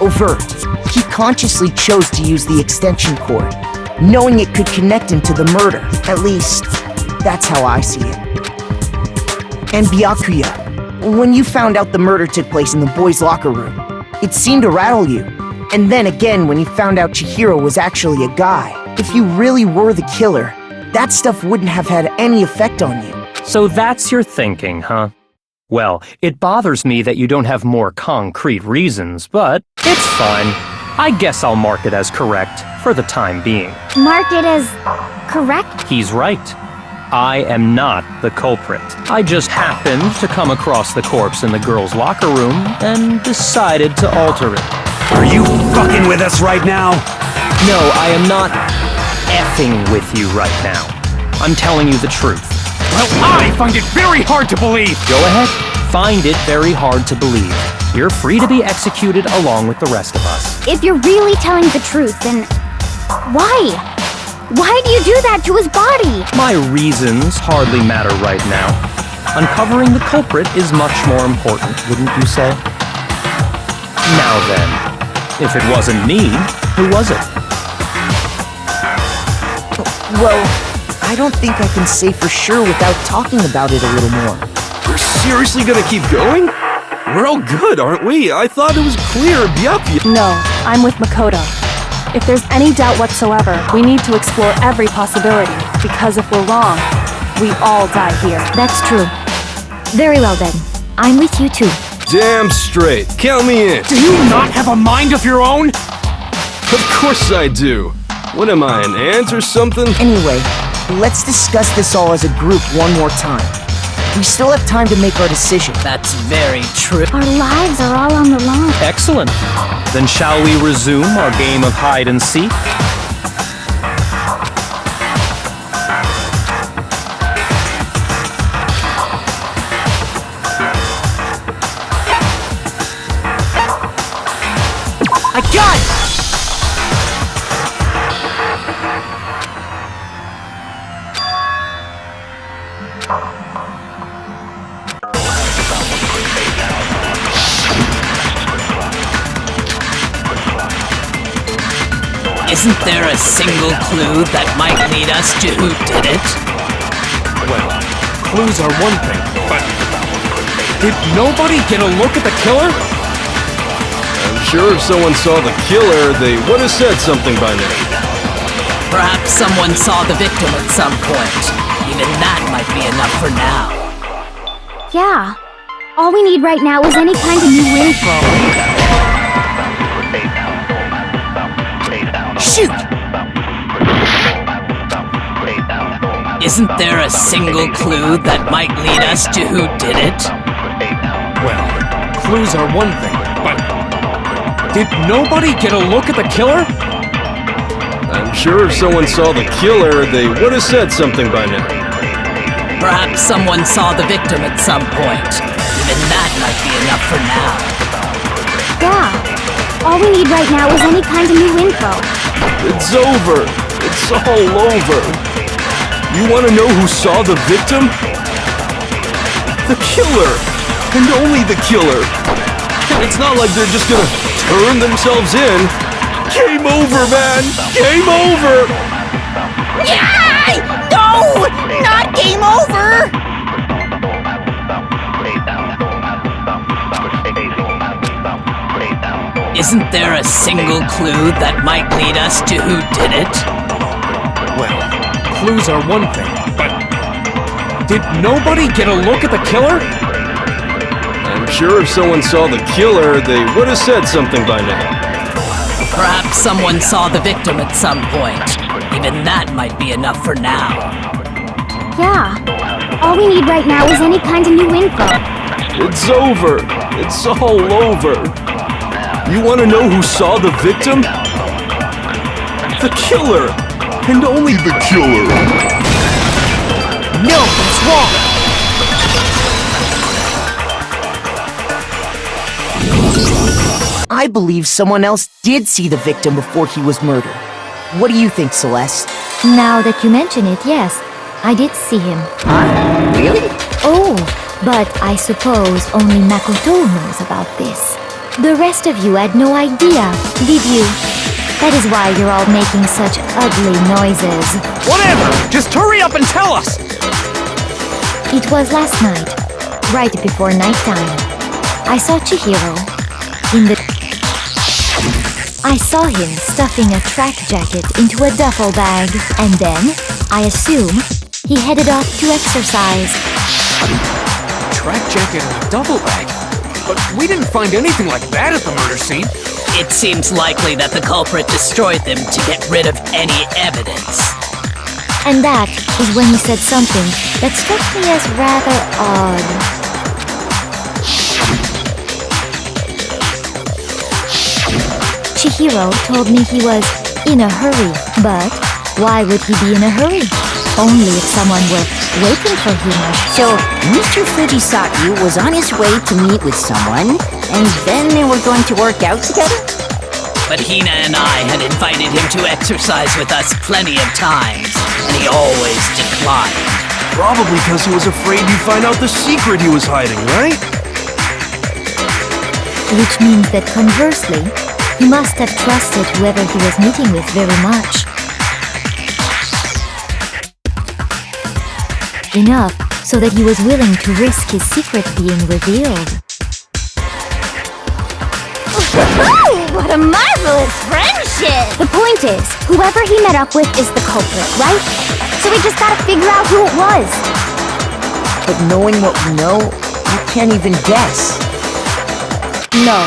Overt. He consciously chose to use the extension cord, knowing it could connect him to the murder. At least, that's how I see it. And Byakuya, when you found out the murder took place in the boys' locker room, it seemed to rattle you. And then again when you found out Chihiro was actually a guy. If you really were the killer, that stuff wouldn't have had any effect on you. So that's your thinking, huh? Well, it bothers me that you don't have more concrete reasons, but it's fine. I guess I'll mark it as correct for the time being. Mark it as correct? He's right. I am not the culprit. I just happened to come across the corpse in the girls' locker room and decided to alter it. Are you fucking with us right now? No, I am not effing with you right now. I'm telling you the truth. Well, I find it very hard to believe! Go ahead, find it very hard to believe. You're free to be executed along with the rest of us. If you're really telling the truth, then why? Why do you do that to his body? My reasons hardly matter right now. Uncovering the culprit is much more important, wouldn't you say? Now then, If it wasn't me, who was it? Well, I don't think I can say for sure without talking about it a little more. We're seriously gonna keep going? We're all good, aren't we? I thought it was clear. No, I'm with Makoto. If there's any doubt whatsoever, we need to explore every possibility, because if we're wrong, we all die here. That's true. Very well then. I'm with you too. Damn straight. Count me in. Do you not have a mind of your own? Of course I do. What am I, an ant or something? Anyway, let's discuss this all as a group one more time. We still have time to make our decision. That's very true. Our lives are all on the line. Excellent. Then shall we resume our game of hide and seek? I got it! Isn't there a single clue that might lead us to who did it? Well, clues are one thing, but did nobody get a look at the killer? I'm sure if someone saw the killer, they would have said something by now. Perhaps someone saw the victim at some point. Even that might be enough for now. Yeah. All we need right now is any kind of new info. Shoot! Isn't there a single clue that might lead us to who did it? Well, clues are one thing, but did nobody get a look at the killer? I'm sure if someone saw the killer, they would have said something by now. Perhaps someone saw the victim at some point. Even that might be enough for now. Yeah. All we need right now is any kind of new info. It's over. It's all over. You want to know who saw the victim? The killer. And only the killer. And it's not like they're just gonna turn themselves in. Game over, man! Game over! Yay! No! Not game over! Isn't there a single clue that might lead us to who did it? Well, clues are one thing, but did nobody get a look at the killer? I'm sure if someone saw the killer, they would have said something by now. Perhaps someone saw the victim at some point. Even that might be enough for now. Yeah. All we need right now is any kind of new info. It's over. It's all over. You want to know who saw the victim? The killer. And only the killer. No, that's wrong! I believe someone else did see the victim before he was murdered. What do you think, Celeste? Now that you mention it, yes, I did see him. Really? Oh, but I suppose only Makoto knows about this. The rest of you had no idea, did you? That is why you're all making such ugly noises. Whatever! Just hurry up and tell us! It was last night, right before nighttime. I saw Chihiro in the... I saw him stuffing a track jacket into a duffel bag, and then, I assume, he headed off to exercise. Track jacket and a duffel bag? But we didn't find anything like that at the murder scene. It seems likely that the culprit destroyed them to get rid of any evidence. And that is when he said something that struck me as rather odd. Chihiro told me he was in a hurry, but why would he be in a hurry? Only if someone were waiting for him. So, Mr. Fujisaki was on his way to meet with someone, and then they were going to work out together? But Hina and I had invited him to exercise with us plenty of times, and he always declined. Probably because he was afraid you'd find out the secret he was hiding, right? Which means that conversely, He must have trusted whoever he was meeting with very much. Enough so that he was willing to risk his secret being revealed. What a marvelous friendship! The point is, whoever he met up with is the culprit, right? So we just gotta figure out who it was. But knowing what we know, you can't even guess. No.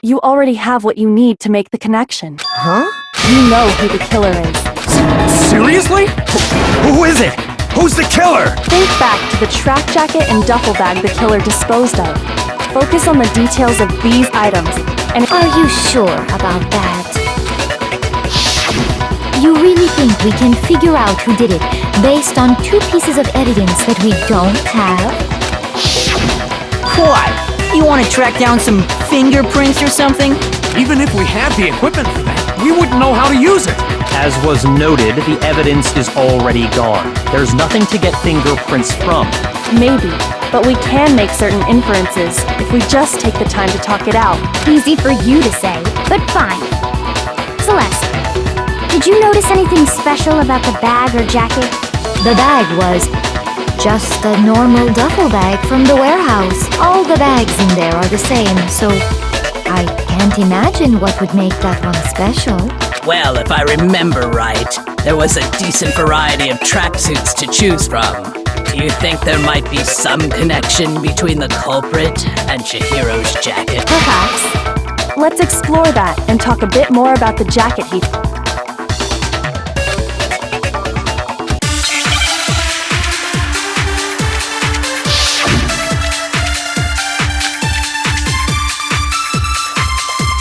You already have what you need to make the connection. Huh? You know who the killer is. Seriously? Who is it? Who's the killer? Think back to the track jacket and duffel bag the killer disposed of. Focus on the details of these items. And Are you sure about that? You really think we can figure out who did it based on 2 pieces of evidence that we don't have? Why? You want to track down some fingerprints or something? Even if we had the equipment for that, we wouldn't know how to use it. As was noted, the evidence is already gone. There's nothing to get fingerprints from. maybe, but we can make certain inferences if we just take the time to talk it out. Easy for you to say, but fine. Celeste, did you notice anything special about the bag or jacket? The bag was just a normal duffel bag from the warehouse. All the bags in there are the same, so I can't imagine what would make that one special. Well, if I remember right, there was a decent variety of tracksuits to choose from. Do you think there might be some connection between the culprit and Chihiro's jacket? Perhaps. Let's explore that and talk a bit more about the jacket he...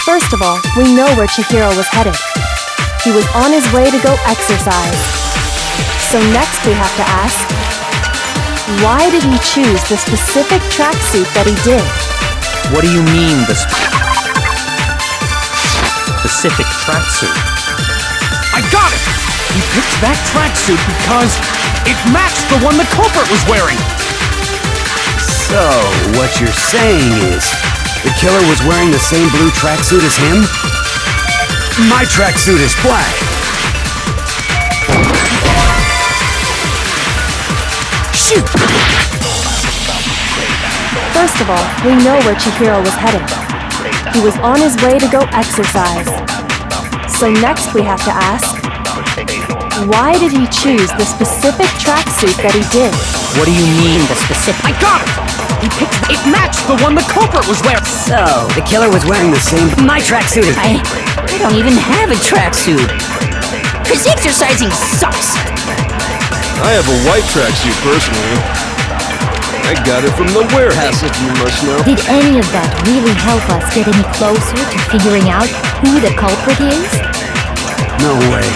First of all, we know where Chihiro was headed. He was on his way to go exercise. So next we have to ask, why did he choose the specific tracksuit that he did? What do you mean, the specific tracksuit? I got it! He picked that tracksuit because it matched the one the culprit was wearing! So, what you're saying is, the killer was wearing the same blue tracksuit as him? My tracksuit is black. Shoot! First of all, we know where Chihiro was headed. He was on his way to go exercise. So next we have to ask, why did he choose the specific tracksuit that he did? What do you mean, the specific? I got it! He picked it matched the one the culprit was wearing! So, the killer was wearing the same... My tracksuit is... I don't even have a tracksuit. Cause exercising sucks. I have a white tracksuit personally. I got it from the warehouse, if you must know. Did any of that really help us get any closer to figuring out who the culprit is? No way.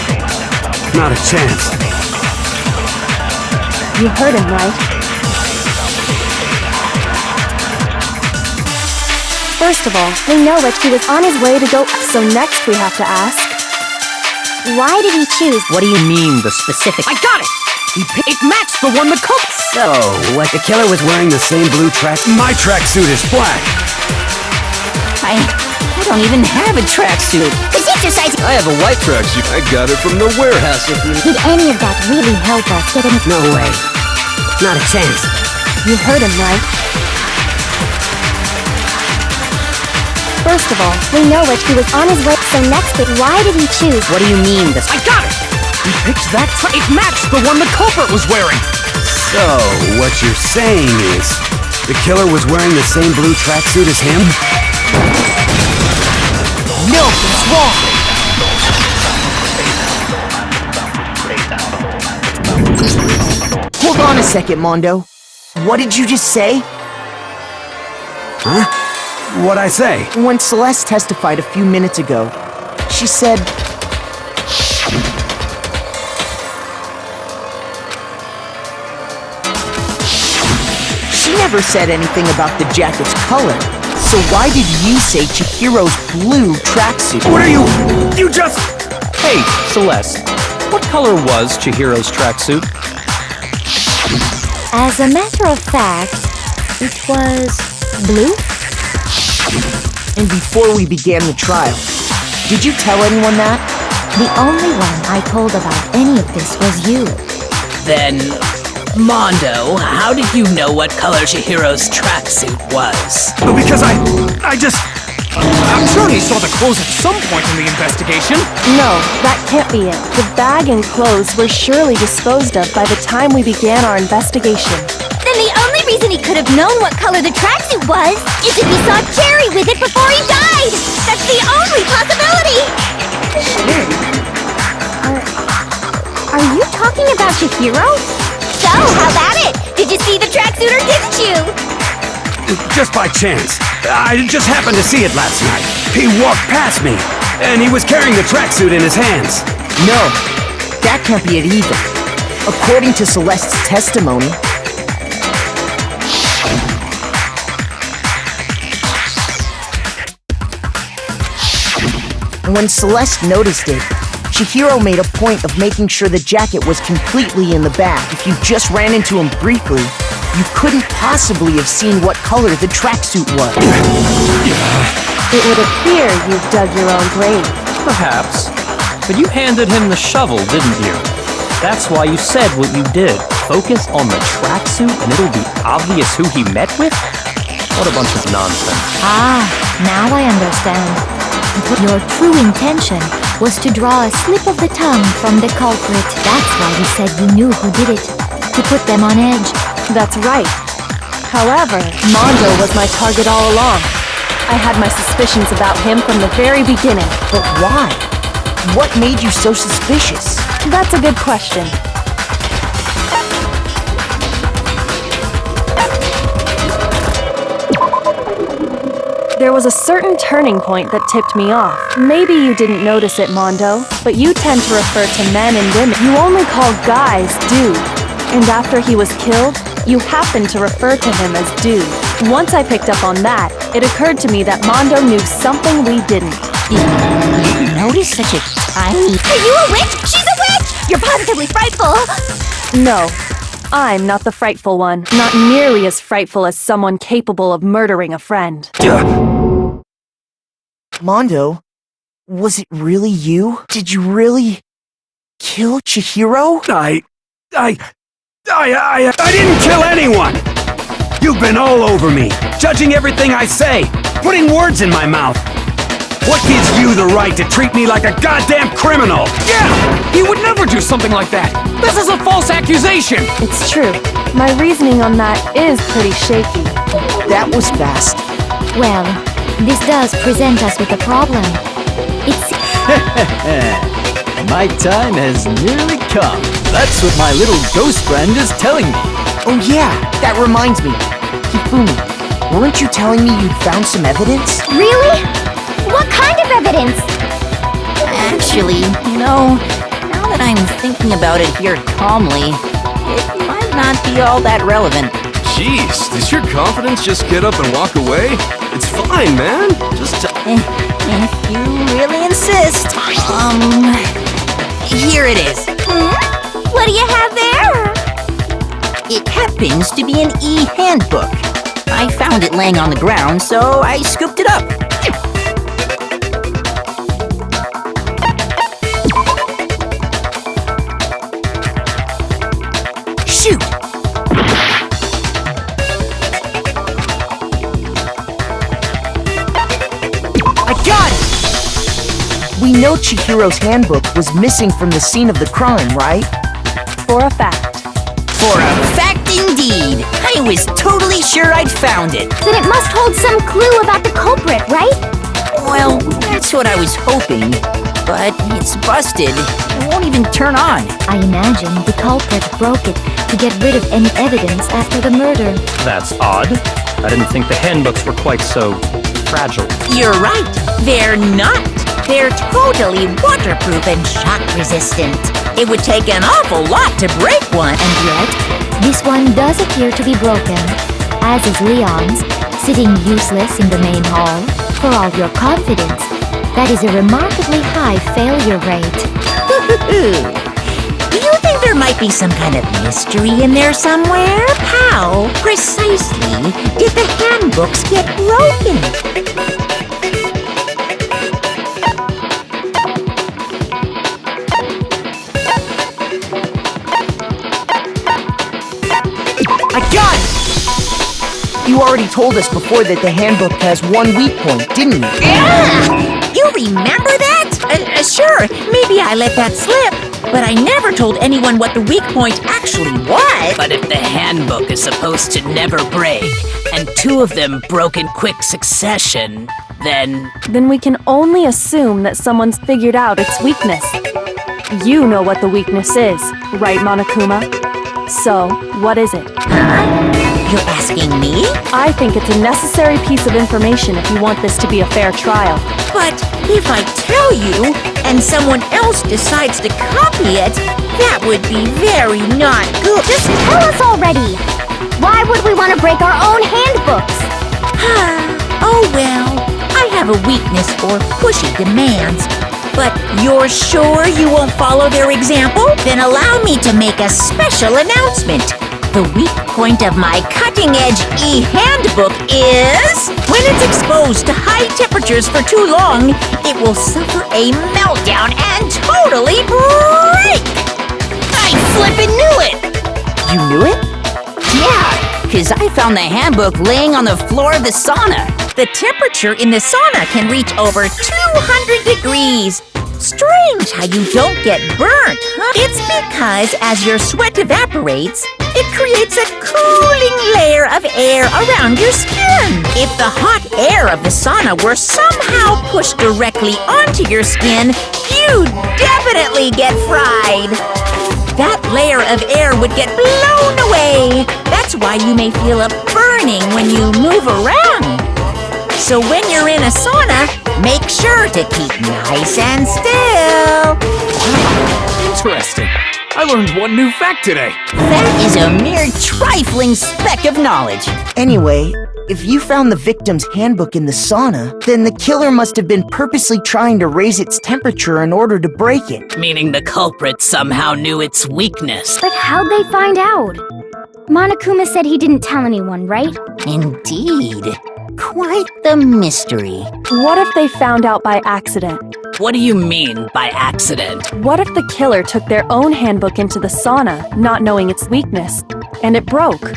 Not a chance. You heard him, right? First of all, we know that he was on his way to go... So next we have to ask, Why did he choose? What do you mean, the specific? I got it! It matched the one the culprit... So, what, the killer was wearing the same blue track... My tracksuit is black. I don't even have a tracksuit. Cause exercising... I have a white tracksuit. I got it from the warehouse, if you... Did any of that really help us get any... No way. Not a chance. you heard him, right? First of all, we know that he was on his way... So next, why did he choose? What do you mean, the... I got it! He picked that it matched the one the culprit was wearing! So, what you're saying is, the killer was wearing the same blue tracksuit as him? Milton's wrong! Hold on a second, Mondo. What did you just say? Huh? What'd I say? When Celeste testified a few minutes ago, she said... She never said anything about the jacket's color. So why did you say Chihiro's blue tracksuit? What are you... You just... Hey, Celeste, what color was Chihiro's tracksuit? As a matter of fact, it was blue. And before we began the trial, Did you tell anyone that? The only one I told about any of this was you. Then, Mondo, how did you know what color Chihiro's tracksuit was? Because I'm sure he saw the clothes at some point in the investigation. No, that can't be it. The bag and clothes were surely disposed of by the time we began our investigation. Then the only reason he could have known what color the tracksuit was is if he saw Cherry with it before he died! That's the only possibility! Are you talking about Chihiro? So, how about it? Did you see the tracksuit or didn't you? Just by chance. I just happened to see it last night. He walked past me, and he was carrying the tracksuit in his hands. No, that can't be it either. According to Celeste's testimony, and when Celeste noticed it, Chihiro made a point of making sure the jacket was completely in the bag. If you just ran into him briefly, you couldn't possibly have seen what color the tracksuit was. It would appear you've dug your own grave. Perhaps. But you handed him the shovel, didn't you? That's why you said what you did. Focus on the tracksuit and it'll be obvious who he met with? What a bunch of nonsense. Ah, now I understand. Your true intention was to draw a slip of the tongue from the culprit. That's why you said you knew who did it. To put them on edge. That's right. However, Mondo was my target all along. I had my suspicions about him from the very beginning. But why? What made you so suspicious? That's a good question. There was a certain turning point that tipped me off. Maybe you didn't notice it, Mondo, but you tend to refer to men and women. You only call guys dude. And after he was killed, you happened to refer to him as dude. Once I picked up on that, it occurred to me that Mondo knew something we didn't. You notice such a tiny... Are you a witch? She's a witch! You're positively frightful! No, I'm not the frightful one. Not nearly as frightful as someone capable of murdering a friend. Mondo, was it really you? Did you really kill Chihiro? I didn't kill anyone! You've been all over me, judging everything I say, putting words in my mouth. What gives you the right to treat me like a goddamn criminal? Yeah! He would never do something like that! This is a false accusation! It's true. My reasoning on that is pretty shaky. That was fast. Well, this does present us with a problem. It's... My time has nearly come. That's what my little ghost friend is telling me. Oh yeah, that reminds me. Hifumi, weren't you telling me you'd found some evidence? Really? What kind of evidence? Actually, now that I'm thinking about it here calmly, it might not be all that relevant. Jeez, does your confidence just get up and walk away? It's fine, man. Just If you really insist. Here it is. What do you have there? It happens to be an e-handbook. I found it laying on the ground, so I scooped it up. Shoot! I got it! We know Chihiro's handbook was missing from the scene of the crime, right? For a fact. For a fact indeed! I was totally sure I'd found it. Then it must hold some clue about the culprit, right? Well, that's what I was hoping. But it's busted. It won't even turn on. I imagine the culprit broke it to get rid of any evidence after the murder. That's odd. I didn't think the handbooks were quite so fragile. You're right. They're not. They're totally waterproof and shock resistant. It would take an awful lot to break one. And yet, this one does appear to be broken, as is Leon's, sitting useless in the main hall. For all your confidence, that is a remarkably high failure rate. Do you think there might be some kind of mystery in there somewhere? How precisely did the handbooks get broken? I got it! You already told us before that the handbook has one weak point, didn't you? Yeah! You remember that? Sure, maybe I let that slip. But I never told anyone what the weak point actually was. But if the handbook is supposed to never break, and two of them broke in quick succession, then Then we can only assume that someone's figured out its weakness. You know what the weakness is, right, Monokuma? So, what is it? You're asking me? I think it's a necessary piece of information if you want this to be a fair trial. But if I tell you, and someone else decides to copy it, that would be very not good. Just tell us already! Why would we want to break our own handbooks? Oh well, I have a weakness for pushy demands. But you're sure you won't follow their example? Then allow me to make a special announcement. The weak point of my cutting-edge e-handbook is... when it's exposed to high temperatures for too long, it will suffer a meltdown and totally break! I flippin' knew it! You knew it? Yeah, because I found the handbook laying on the floor of the sauna. The temperature in the sauna can reach over 200 degrees. Strange how you don't get burnt, huh? It's because as your sweat evaporates, it creates a cooling layer of air around your skin. If the hot air of the sauna were somehow pushed directly onto your skin, you'd definitely get fried. That layer of air would get blown away. That's why you may feel a burning when you move around. So when you're in a sauna, make sure to keep nice and still. Interesting. I learned one new fact today. That is a mere trifling speck of knowledge. Anyway, if you found the victim's handbook in the sauna, then the killer must have been purposely trying to raise its temperature in order to break it. meaning the culprit somehow knew its weakness. But how'd they find out? Monokuma said he didn't tell anyone, right? Indeed. Quite the mystery. What if they found out by accident? What do you mean by accident? What if the killer took their own handbook into the sauna, not knowing its weakness, and it broke?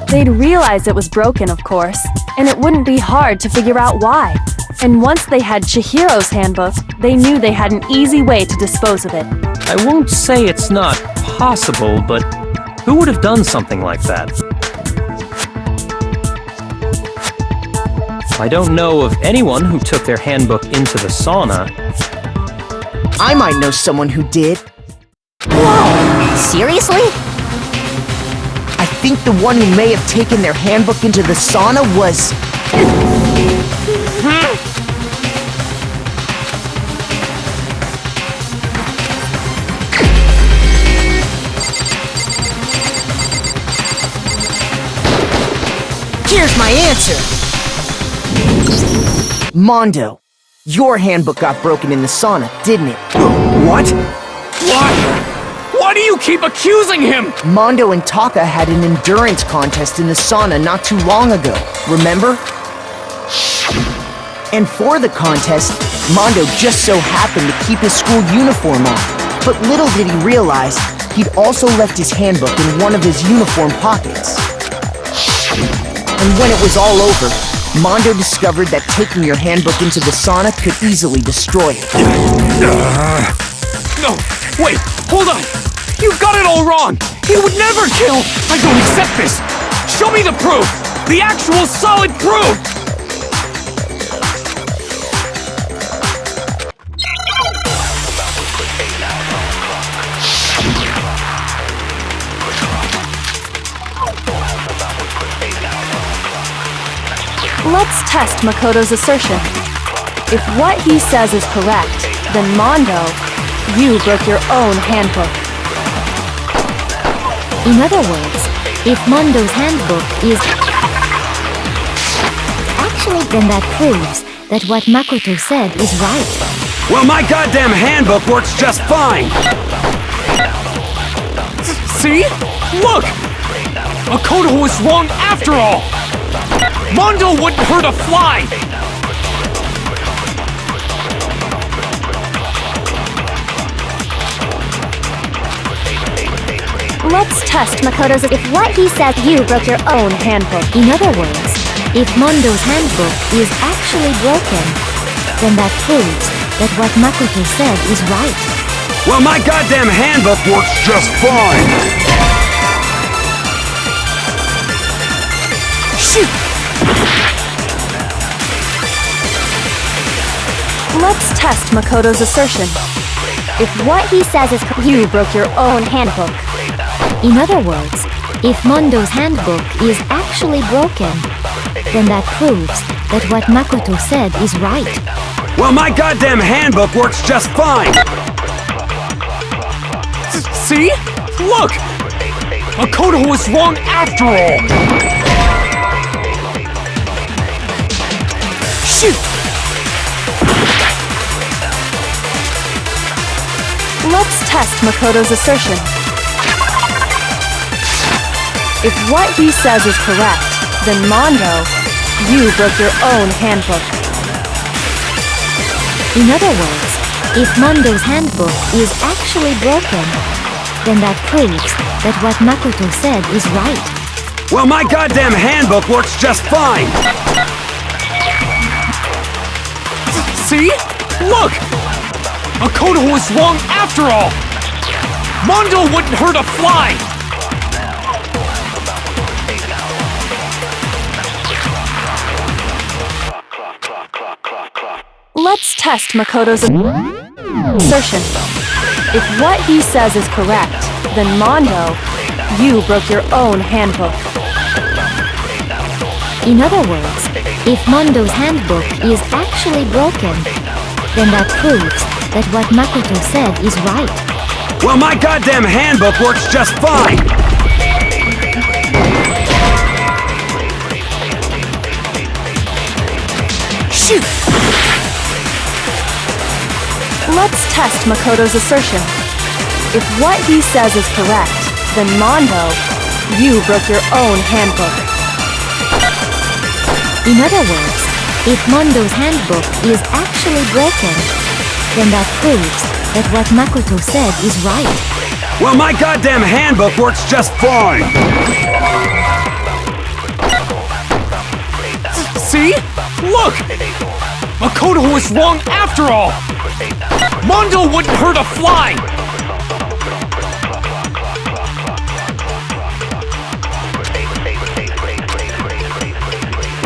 They'd realize it was broken, of course, and it wouldn't be hard to figure out why. And once they had Chihiro's handbook, they knew they had an easy way to dispose of it. I won't say it's not possible, but who would have done something like that? I don't know of anyone who took their handbook into the sauna. I might know someone who did. Whoa! Seriously? I think the one who may have taken their handbook into the sauna was... Here's my answer! Mondo, your handbook got broken in the sauna, didn't it? What? Why? Why do you keep accusing him? Mondo and Taka had an endurance contest in the sauna not too long ago, remember? And for the contest, Mondo just so happened to keep his school uniform on. But little did he realize, he'd also left his handbook in one of his uniform pockets. And when it was all over, Mondo discovered that taking your handbook into the sauna could easily destroy it. No, wait, hold on! You've got it all wrong! He would never kill! I don't accept this! Show me the proof! The actual solid proof! Let's test Makoto's assertion. If what he says is correct, then Mondo, you broke your own handbook. In other words, if Mondo's handbook is... Actually, then that proves that what Makoto said is right. Well, my goddamn handbook works just fine! See? Look! Makoto was wrong after all! Mondo wouldn't hurt a fly! Let's test Makoto's. If what he said, you broke your own handbook. In other words, if Mondo's handbook is actually broken, then that proves that what Makoto said is right. Well, my goddamn handbook works just fine! Shoot! Let's test Makoto's assertion. If what he says is You broke your own handbook. In other words, if Mondo's handbook is actually broken, then that proves that what Makoto said is right. Well, my goddamn handbook works just fine! See? Look! Makoto was wrong after all! Shoot! Let's test Makoto's assertion. If what he says is correct, then Mondo, you broke your own handbook. In other words, if Mondo's handbook is actually broken, then that proves that what Makoto said is right. Well, my goddamn handbook works just fine! See? Look! Makoto was wrong after all! Mondo wouldn't hurt a fly! Let's test Makoto's assertion. If what he says is correct, then Mondo, you broke your own handbook. In other words, if Mondo's handbook is actually broken, then that proves that what Makoto said is right. Well, my goddamn handbook works just fine! Shoot! Let's test Makoto's assertion. If what he says is correct, then Mondo, you broke your own handbook. In other words, if Mondo's handbook is actually broken, then that proves that what Makoto said is right. Well, my goddamn handbook works just fine! See? Look! Makoto was wrong after all! Mondo wouldn't hurt a fly!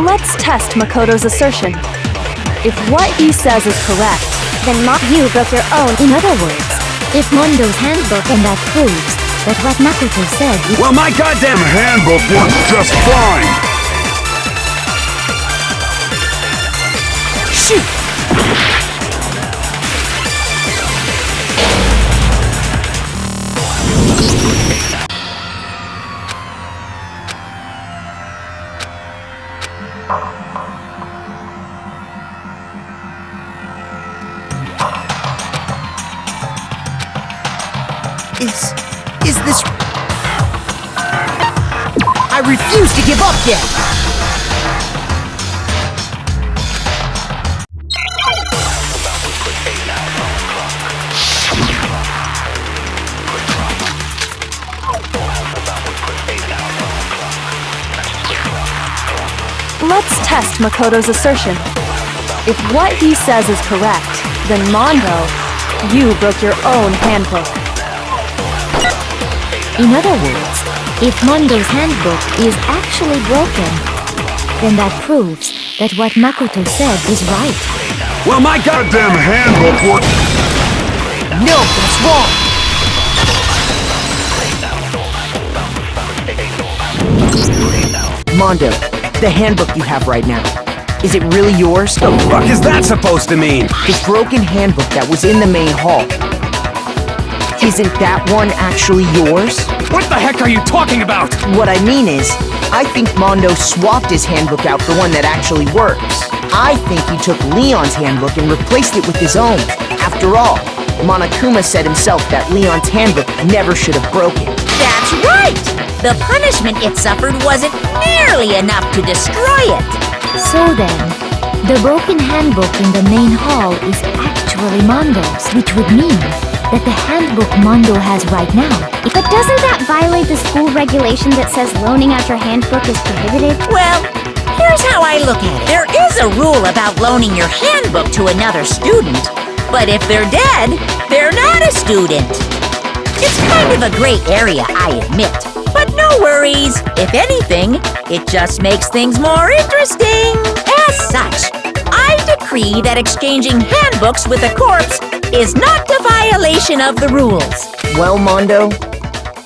Let's test Makoto's assertion. If what he says is correct, then you broke your own. In other words, if Mondo's handbook, then that proves that what Makoto said is... Well, my goddamn handbook works just fine! shoot! Is this... I refuse to give up yet! Let's test Makoto's assertion. If what he says is correct, then Mondo, you broke your own handbook. In other words, if Mondo's handbook is actually broken, then that proves that what Makoto said is right. Well, my goddamn handbook works... No, that's wrong! Mondo, the handbook you have right now, is it really yours? The fuck is that supposed to mean? The broken handbook that was in the main hall. Isn't that one actually yours? What the heck are you talking about? What I mean is, I think Mondo swapped his handbook out for one that actually works. I think he took Leon's handbook and replaced it with his own. After all, Monokuma said himself that Leon's handbook never should have broken. That's right! The punishment it suffered wasn't nearly enough to destroy it. So then, the broken handbook in the main hall is actually Mondo's, which would mean that the handbook Mondo has right now. But doesn't that violate the school regulation that says loaning out your handbook is prohibited? Well, here's how I look at it. There is a rule about loaning your handbook to another student, but if they're dead, they're not a student. It's kind of a gray area, I admit. But no worries. If anything, it just makes things more interesting. As such, I decree that exchanging handbooks with a corpse is not a violation of the rules. Well, Mondo,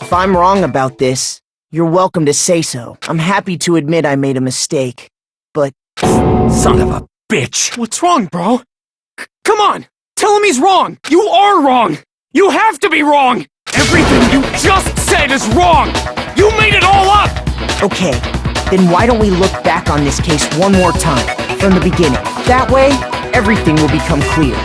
if I'm wrong about this, you're welcome to say so. I'm happy to admit I made a mistake, but... Son of a bitch! What's wrong, bro? Come on! Tell him he's wrong! You are wrong! You have to be wrong! Everything you just said is wrong! You made it all up! Okay, then why don't we look back on this case one more time, from the beginning. That way, everything will become clear.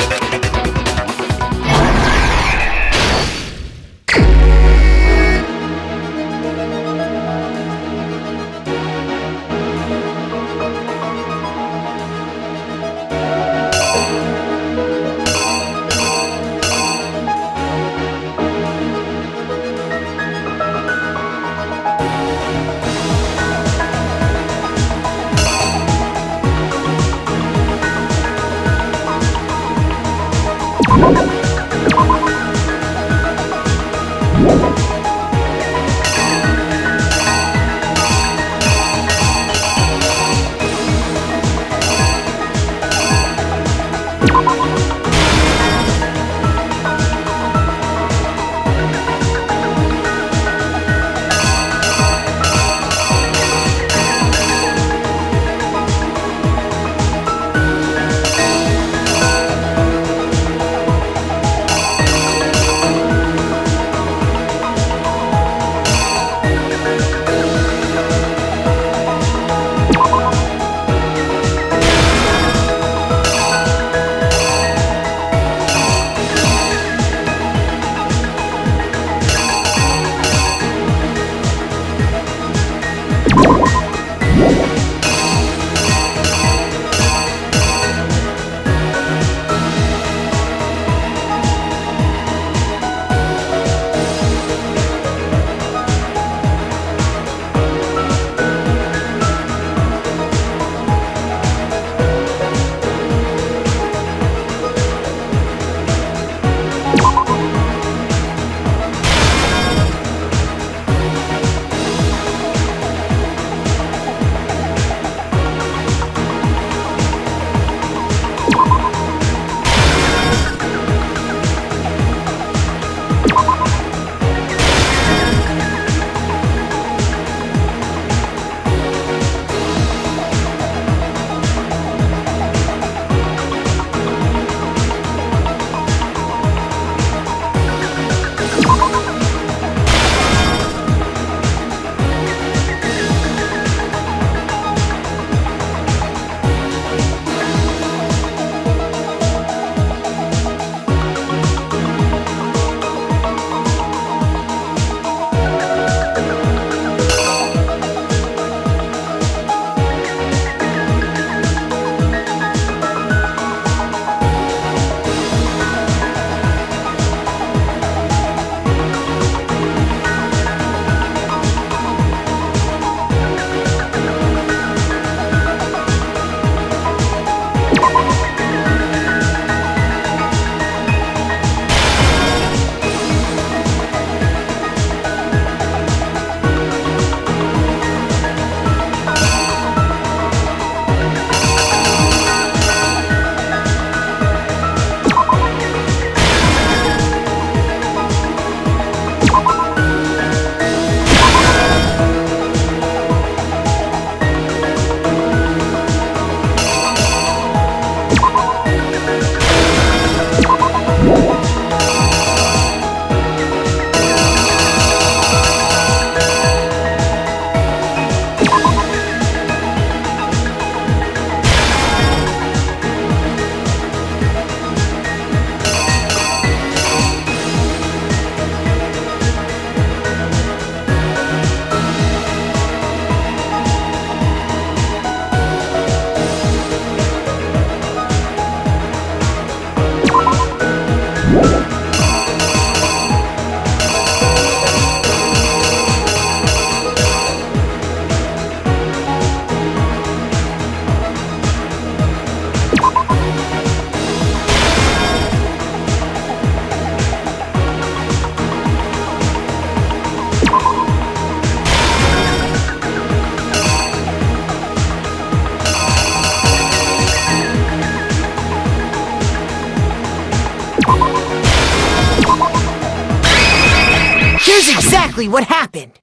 exactly what happened.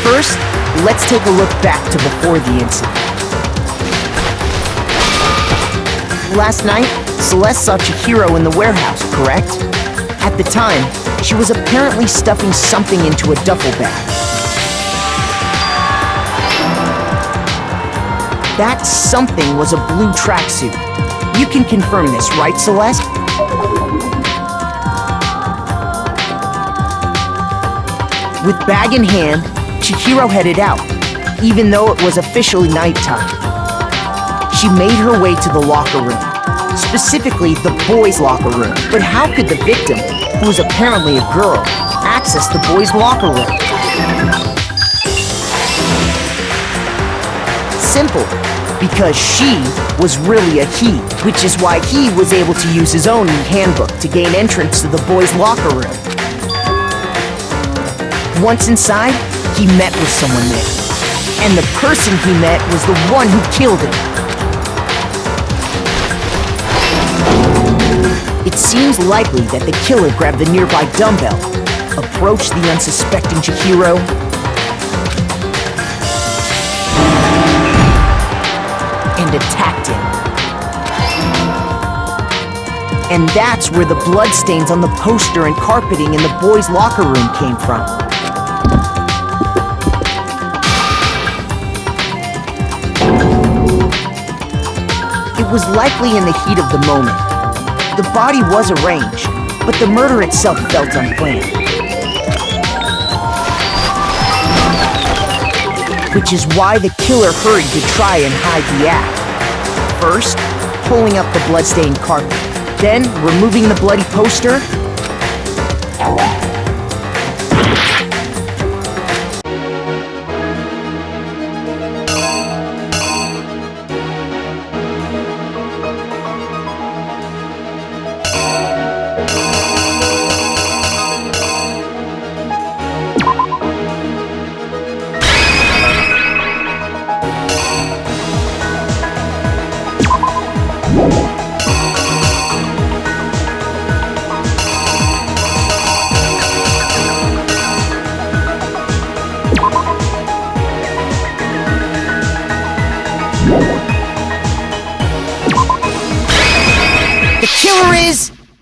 First, let's take a look back to before the incident. Last night, Celeste saw Chihiro in the warehouse, correct? At the time, she was apparently stuffing something into a duffel bag. That something was a blue tracksuit. You can confirm this, right, Celeste? With bag in hand, Chihiro headed out, even though it was officially nighttime. She made her way to the locker room, specifically the boys' locker room. But how could the victim, who was apparently a girl, access the boys' locker room? Simple, because she was really a he, which is why he was able to use his own handbook to gain entrance to the boys' locker room. Once inside, he met with someone there, and the person he met was the one who killed him. It seems likely that the killer grabbed the nearby dumbbell, approached the unsuspecting Chihiro, and attacked him. And that's where the bloodstains on the poster and carpeting in the boys' locker room came from. It was likely in the heat of the moment. The body was arranged, but the murder itself felt unplanned. Which is why the killer hurried to try and hide the act. First, pulling up the bloodstained carpet, then removing the bloody poster,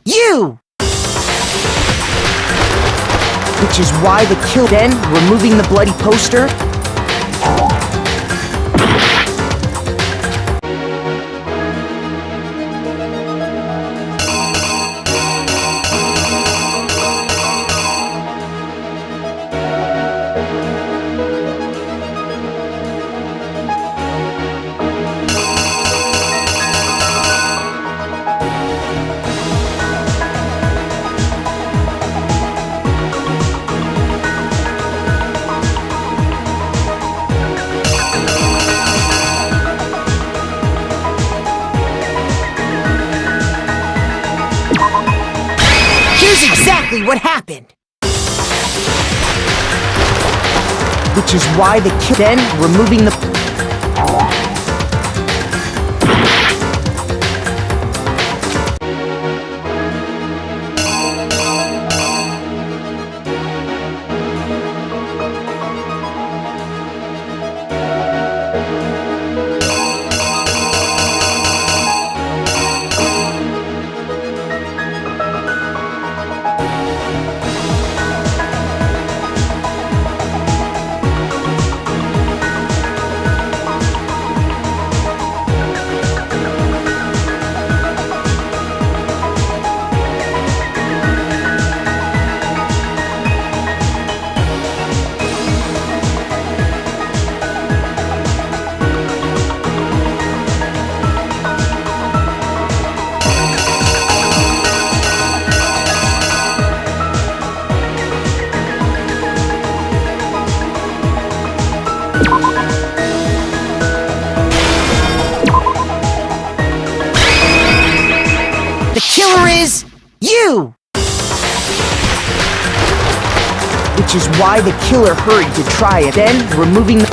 you! Which is why the kill, then removing the bloody poster, exactly what happened. Which is why the kill, then removing the is you! Which is why the killer hurried to try it, then removing the...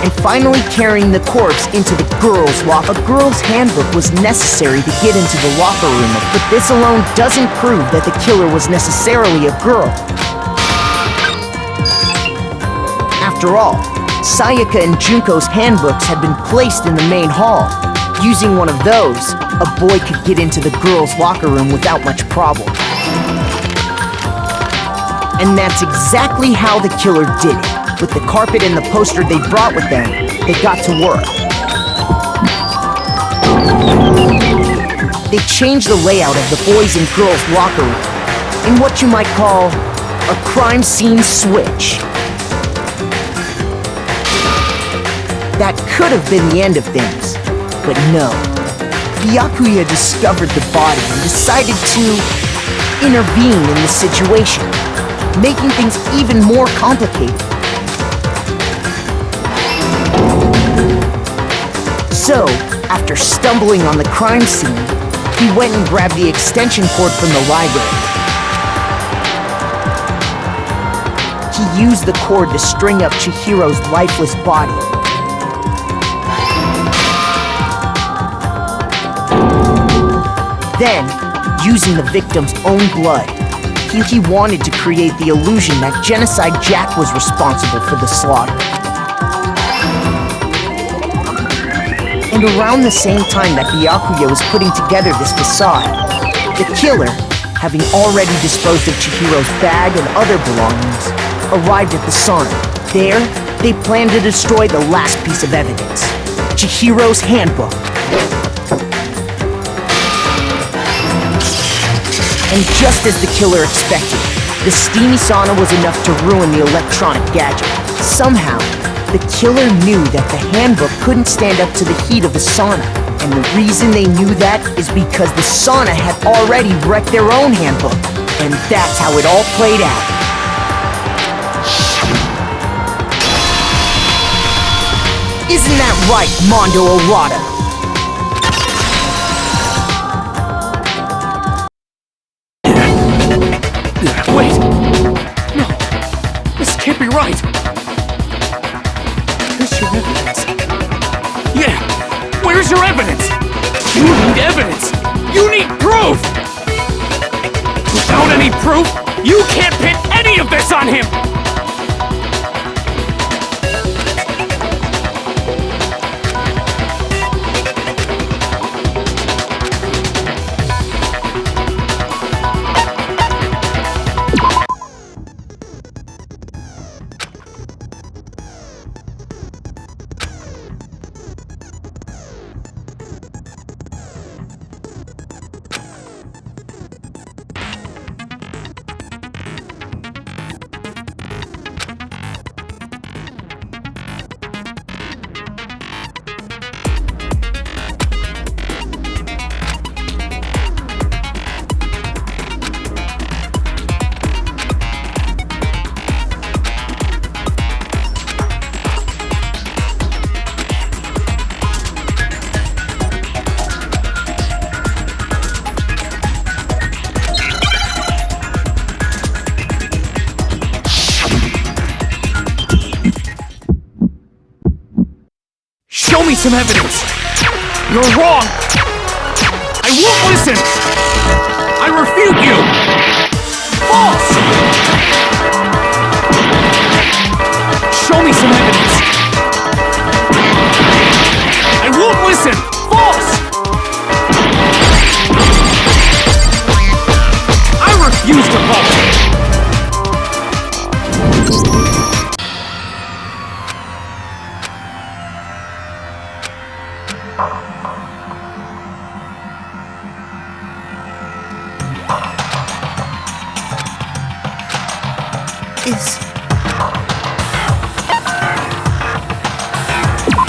And finally carrying the corpse into the girls' locker. A girl's handbook was necessary to get into the locker room, but this alone doesn't prove that the killer was necessarily a girl. After all, Sayaka and Junko's handbooks had been placed in the main hall. Using one of those, a boy could get into the girls' locker room without much problem. And that's exactly how the killer did it. With the carpet and the poster they brought with them, they got to work. They changed the layout of the boys' and girls' locker room in what you might call a crime scene switch. That could have been the end of things, but no. Byakuya discovered the body and decided to intervene in the situation, making things even more complicated. So, after stumbling on the crime scene, he went and grabbed the extension cord from the library. He used the cord to string up Chihiro's lifeless body. Then, using the victim's own blood, he wanted to create the illusion that Genocide Jack was responsible for the slaughter. And around the same time that Byakuya was putting together this facade, the killer, having already disposed of Chihiro's bag and other belongings, arrived at the sauna. There, they planned to destroy the last piece of evidence, Chihiro's handbook. And just as the killer expected, the steamy sauna was enough to ruin the electronic gadget. Somehow, the killer knew that the handbook couldn't stand up to the heat of the sauna. And the reason they knew that is because the sauna had already wrecked their own handbook. And that's how it all played out. Isn't that right, Mondo Arata? Wait! No! This can't be right! Where's your evidence? Yeah! Where's your evidence? You need evidence! You need proof! Without any proof, you can't pin any of this on him! Show me some evidence! You're wrong! I won't listen! I refute you! False! Show me some evidence! I won't listen! False! I refuse to vote!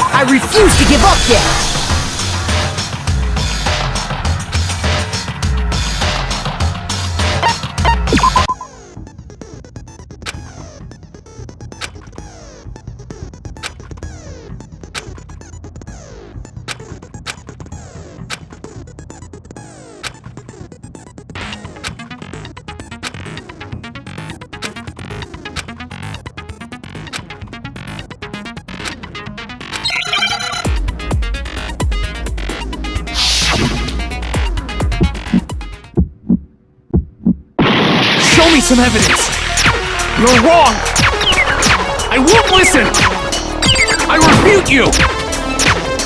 I refuse to give up yet! some evidence! You're wrong! I won't listen! I refute you!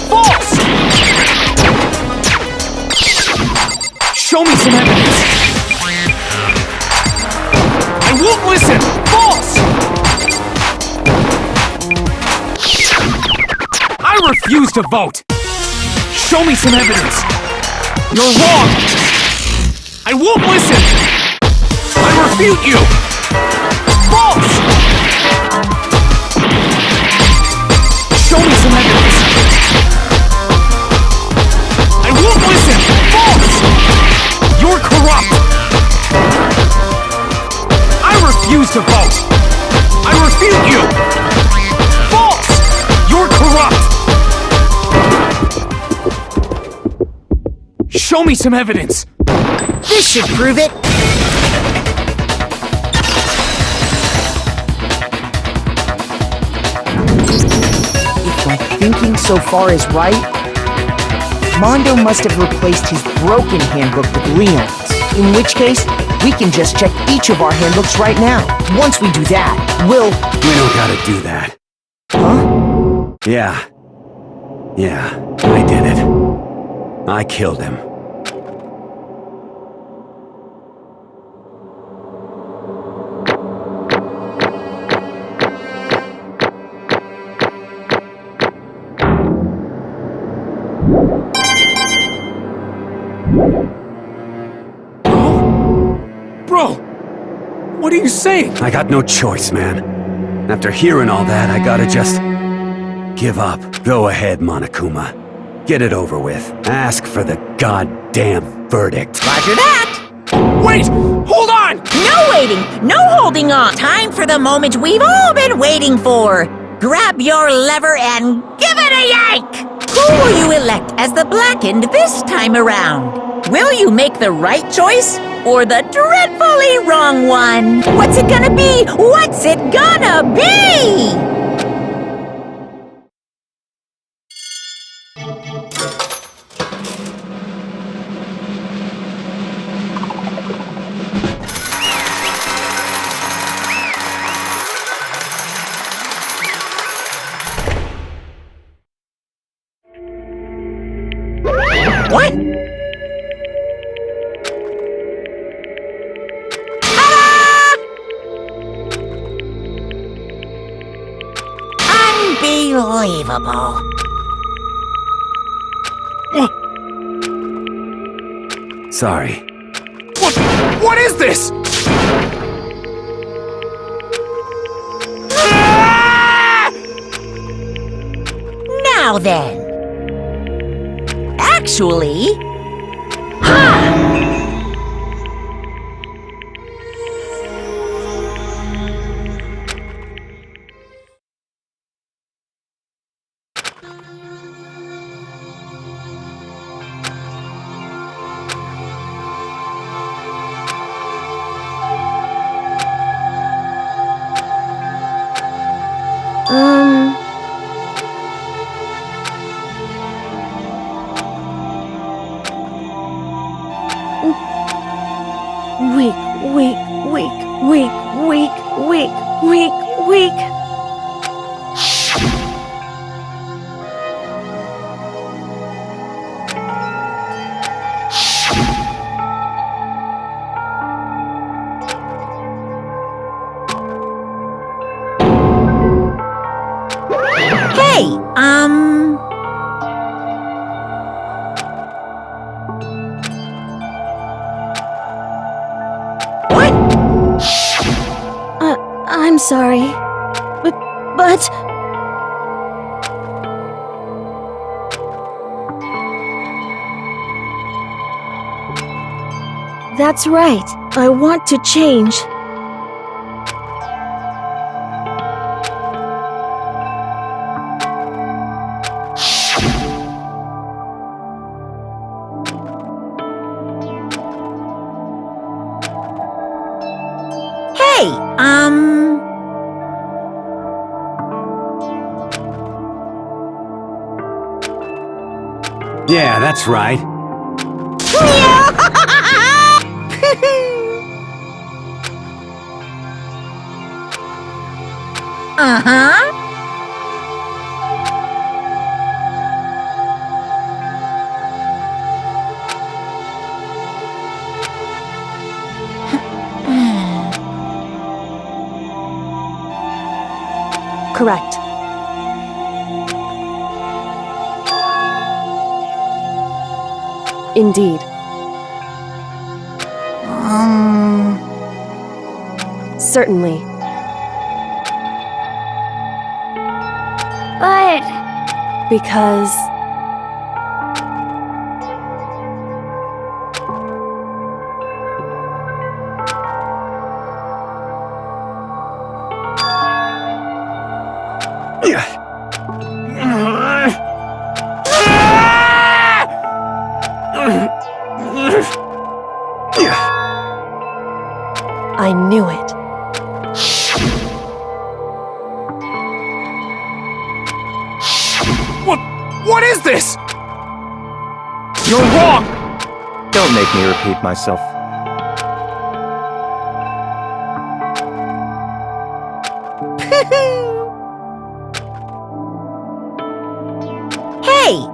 False! Show me some evidence! I won't listen! False! I refuse to vote! Show me some evidence! You're wrong! I won't listen! I refute you! False! Show me some evidence! I won't listen! False! You're corrupt! I refuse to vote! I refute you! False! You're corrupt! Show me some evidence! This should prove it. If my thinking so far is right, Mondo must have replaced his broken handbook with Leon's. In which case, we can just check each of our handbooks right now. Once we do that, we'll... We don't gotta do that. Huh? Yeah, I did it. I killed him. Bro! What are you saying? I got no choice, man. After hearing all that, I gotta just... give up. Go ahead, Monokuma. Get it over with. Ask for the goddamn verdict. Roger that! Wait! Hold on! No waiting! No holding on! Time for the moment we've all been waiting for! Grab your lever and give it a yank! Who will you elect as the Blackened this time around? Will you make the right choice or the dreadfully wrong one? What's it gonna be? What's it gonna be? What? Unbelievable. Sorry. What is this? Now then. Actually... Ha! Weak. Hey, What? I'm sorry. But... That's right. I want to change. Hey, Yeah, that's right. Uh-huh. Correct. Indeed. Certainly. But... Because... I knew it. What is this? You're wrong! Don't make me repeat myself. Hey,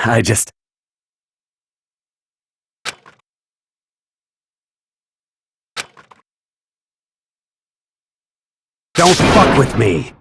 I just... Don't fuck with me!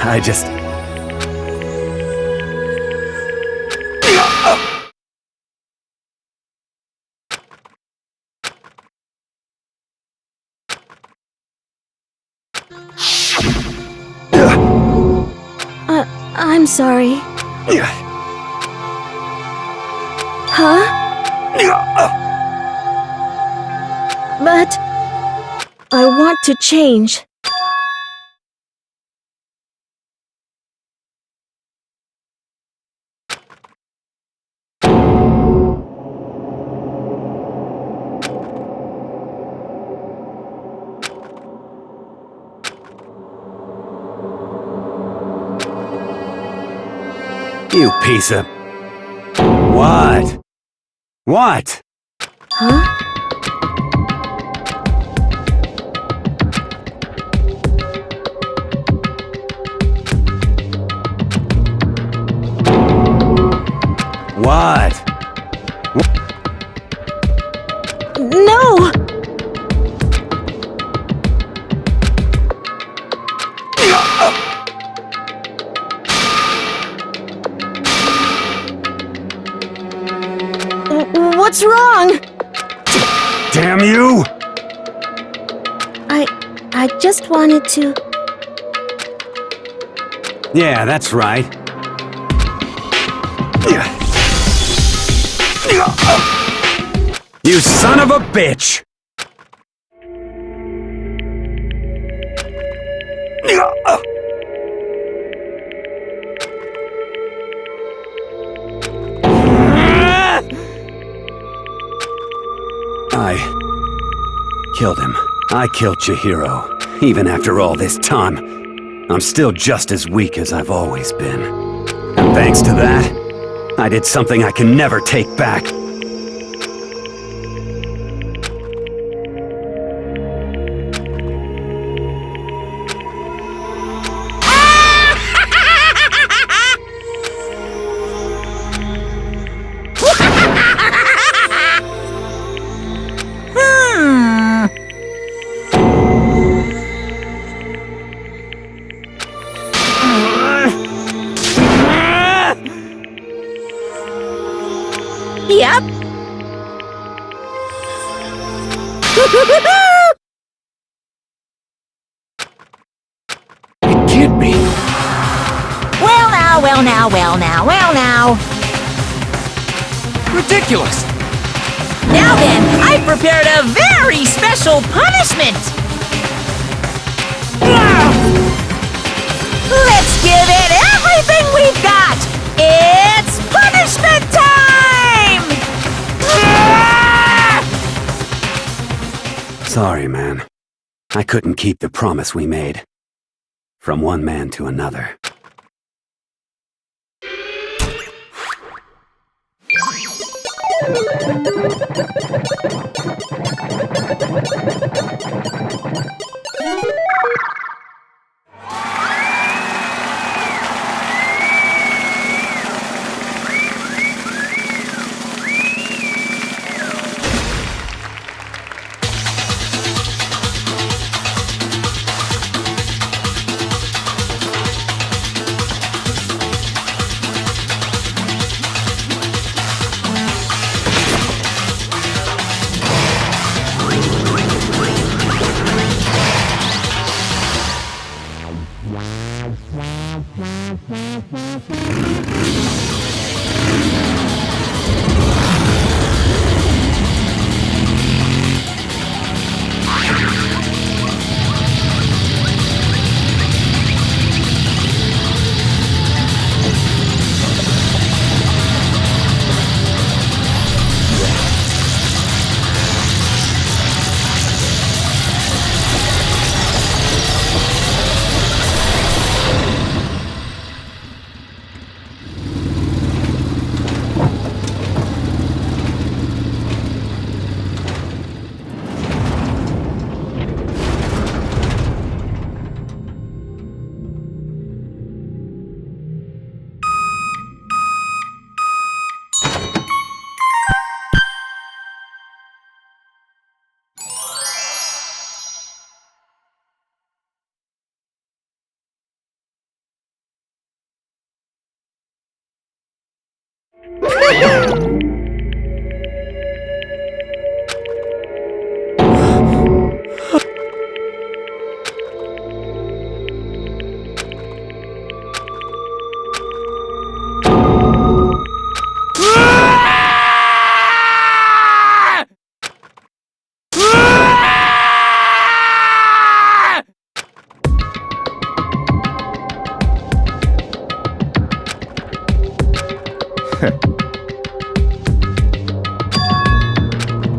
I just... I'm sorry. Huh? But... I want to change. You piece of... What? What? Huh? What? No! What's wrong? Damn you! I just wanted to... Yeah, that's right. You son of a bitch! I killed him. I killed Chihiro. Even after all this time, I'm still just as weak as I've always been. And thanks to that, I did something I can never take back. Yep. It can't be. Well now, well now, well now, well now. Ridiculous. Now then, I've prepared a very special punishment. Let's give it everything we've got. It's punishment time! Sorry, man. I couldn't keep the promise we made. From one man to another.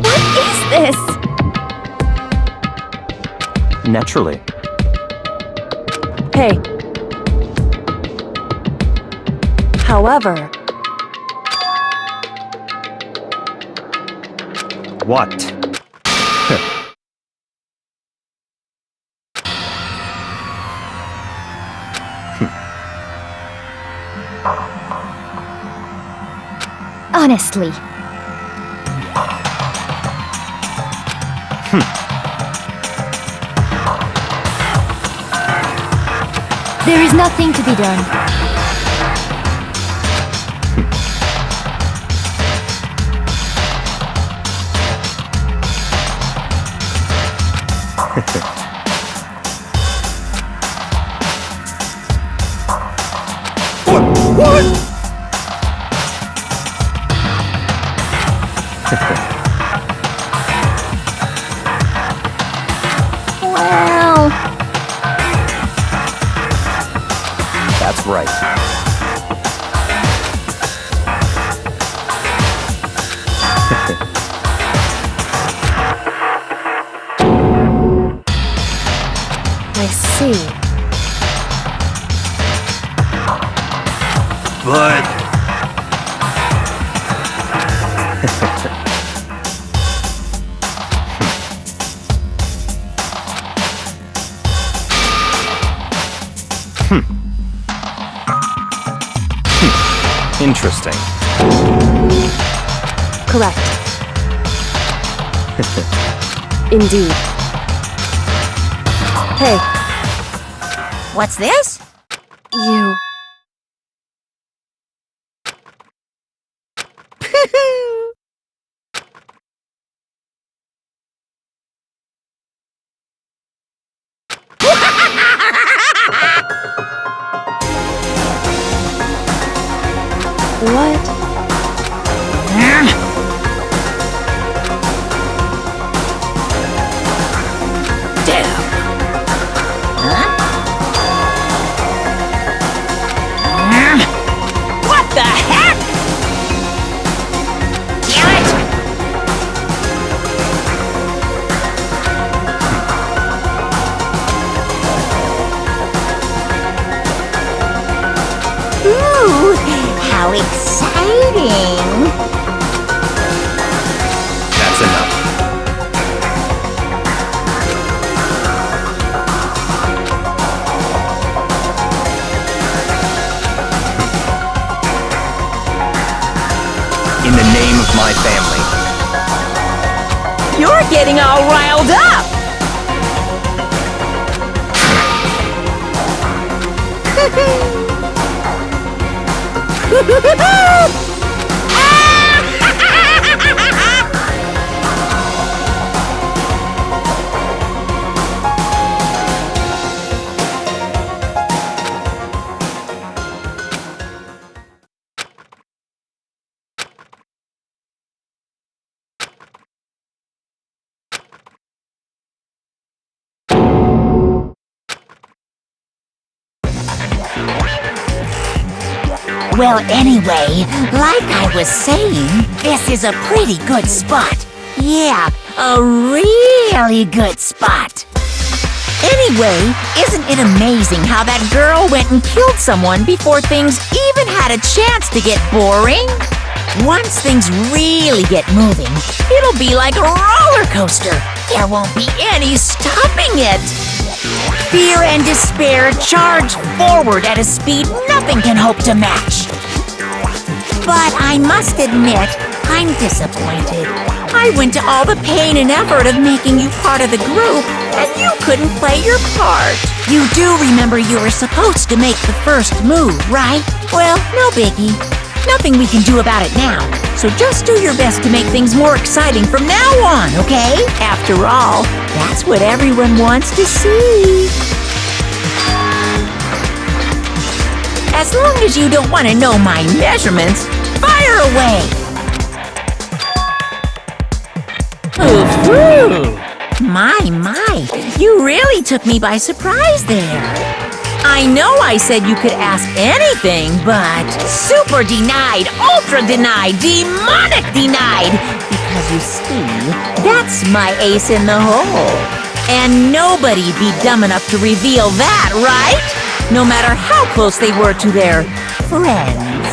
What is this? Naturally. Hey. However, What? Honestly. There is nothing to be done. What? Well, That's right. I see. But Interesting. Correct. Indeed. Hey, What's this? you. What? Damn. What the heck? Damn it! Ooh, how exciting! That's enough. In the name of my family. You're getting all riled up. Well, anyway, like I was saying, this is a pretty good spot. Yeah, a really good spot. Anyway, isn't it amazing how that girl went and killed someone before things even had a chance to get boring? Once things really get moving, it'll be like a roller coaster. There won't be any stopping it. Fear and despair charge forward at a speed nothing can hope to match. But I must admit, I'm disappointed. I went to all the pain and effort of making you part of the group, and you couldn't play your part. You do remember you were supposed to make the first move, right? Well, no biggie. Nothing we can do about it now, so just do your best to make things more exciting from now on, okay? After all, that's what everyone wants to see. As long as you don't want to know my measurements, fire away! Ooh. My, you really took me by surprise there. I know I said you could ask anything, but super denied, ultra denied, demonic denied. Because you see, that's my ace in the hole. And nobody'd be dumb enough to reveal that, right? No matter how close they were to their friends.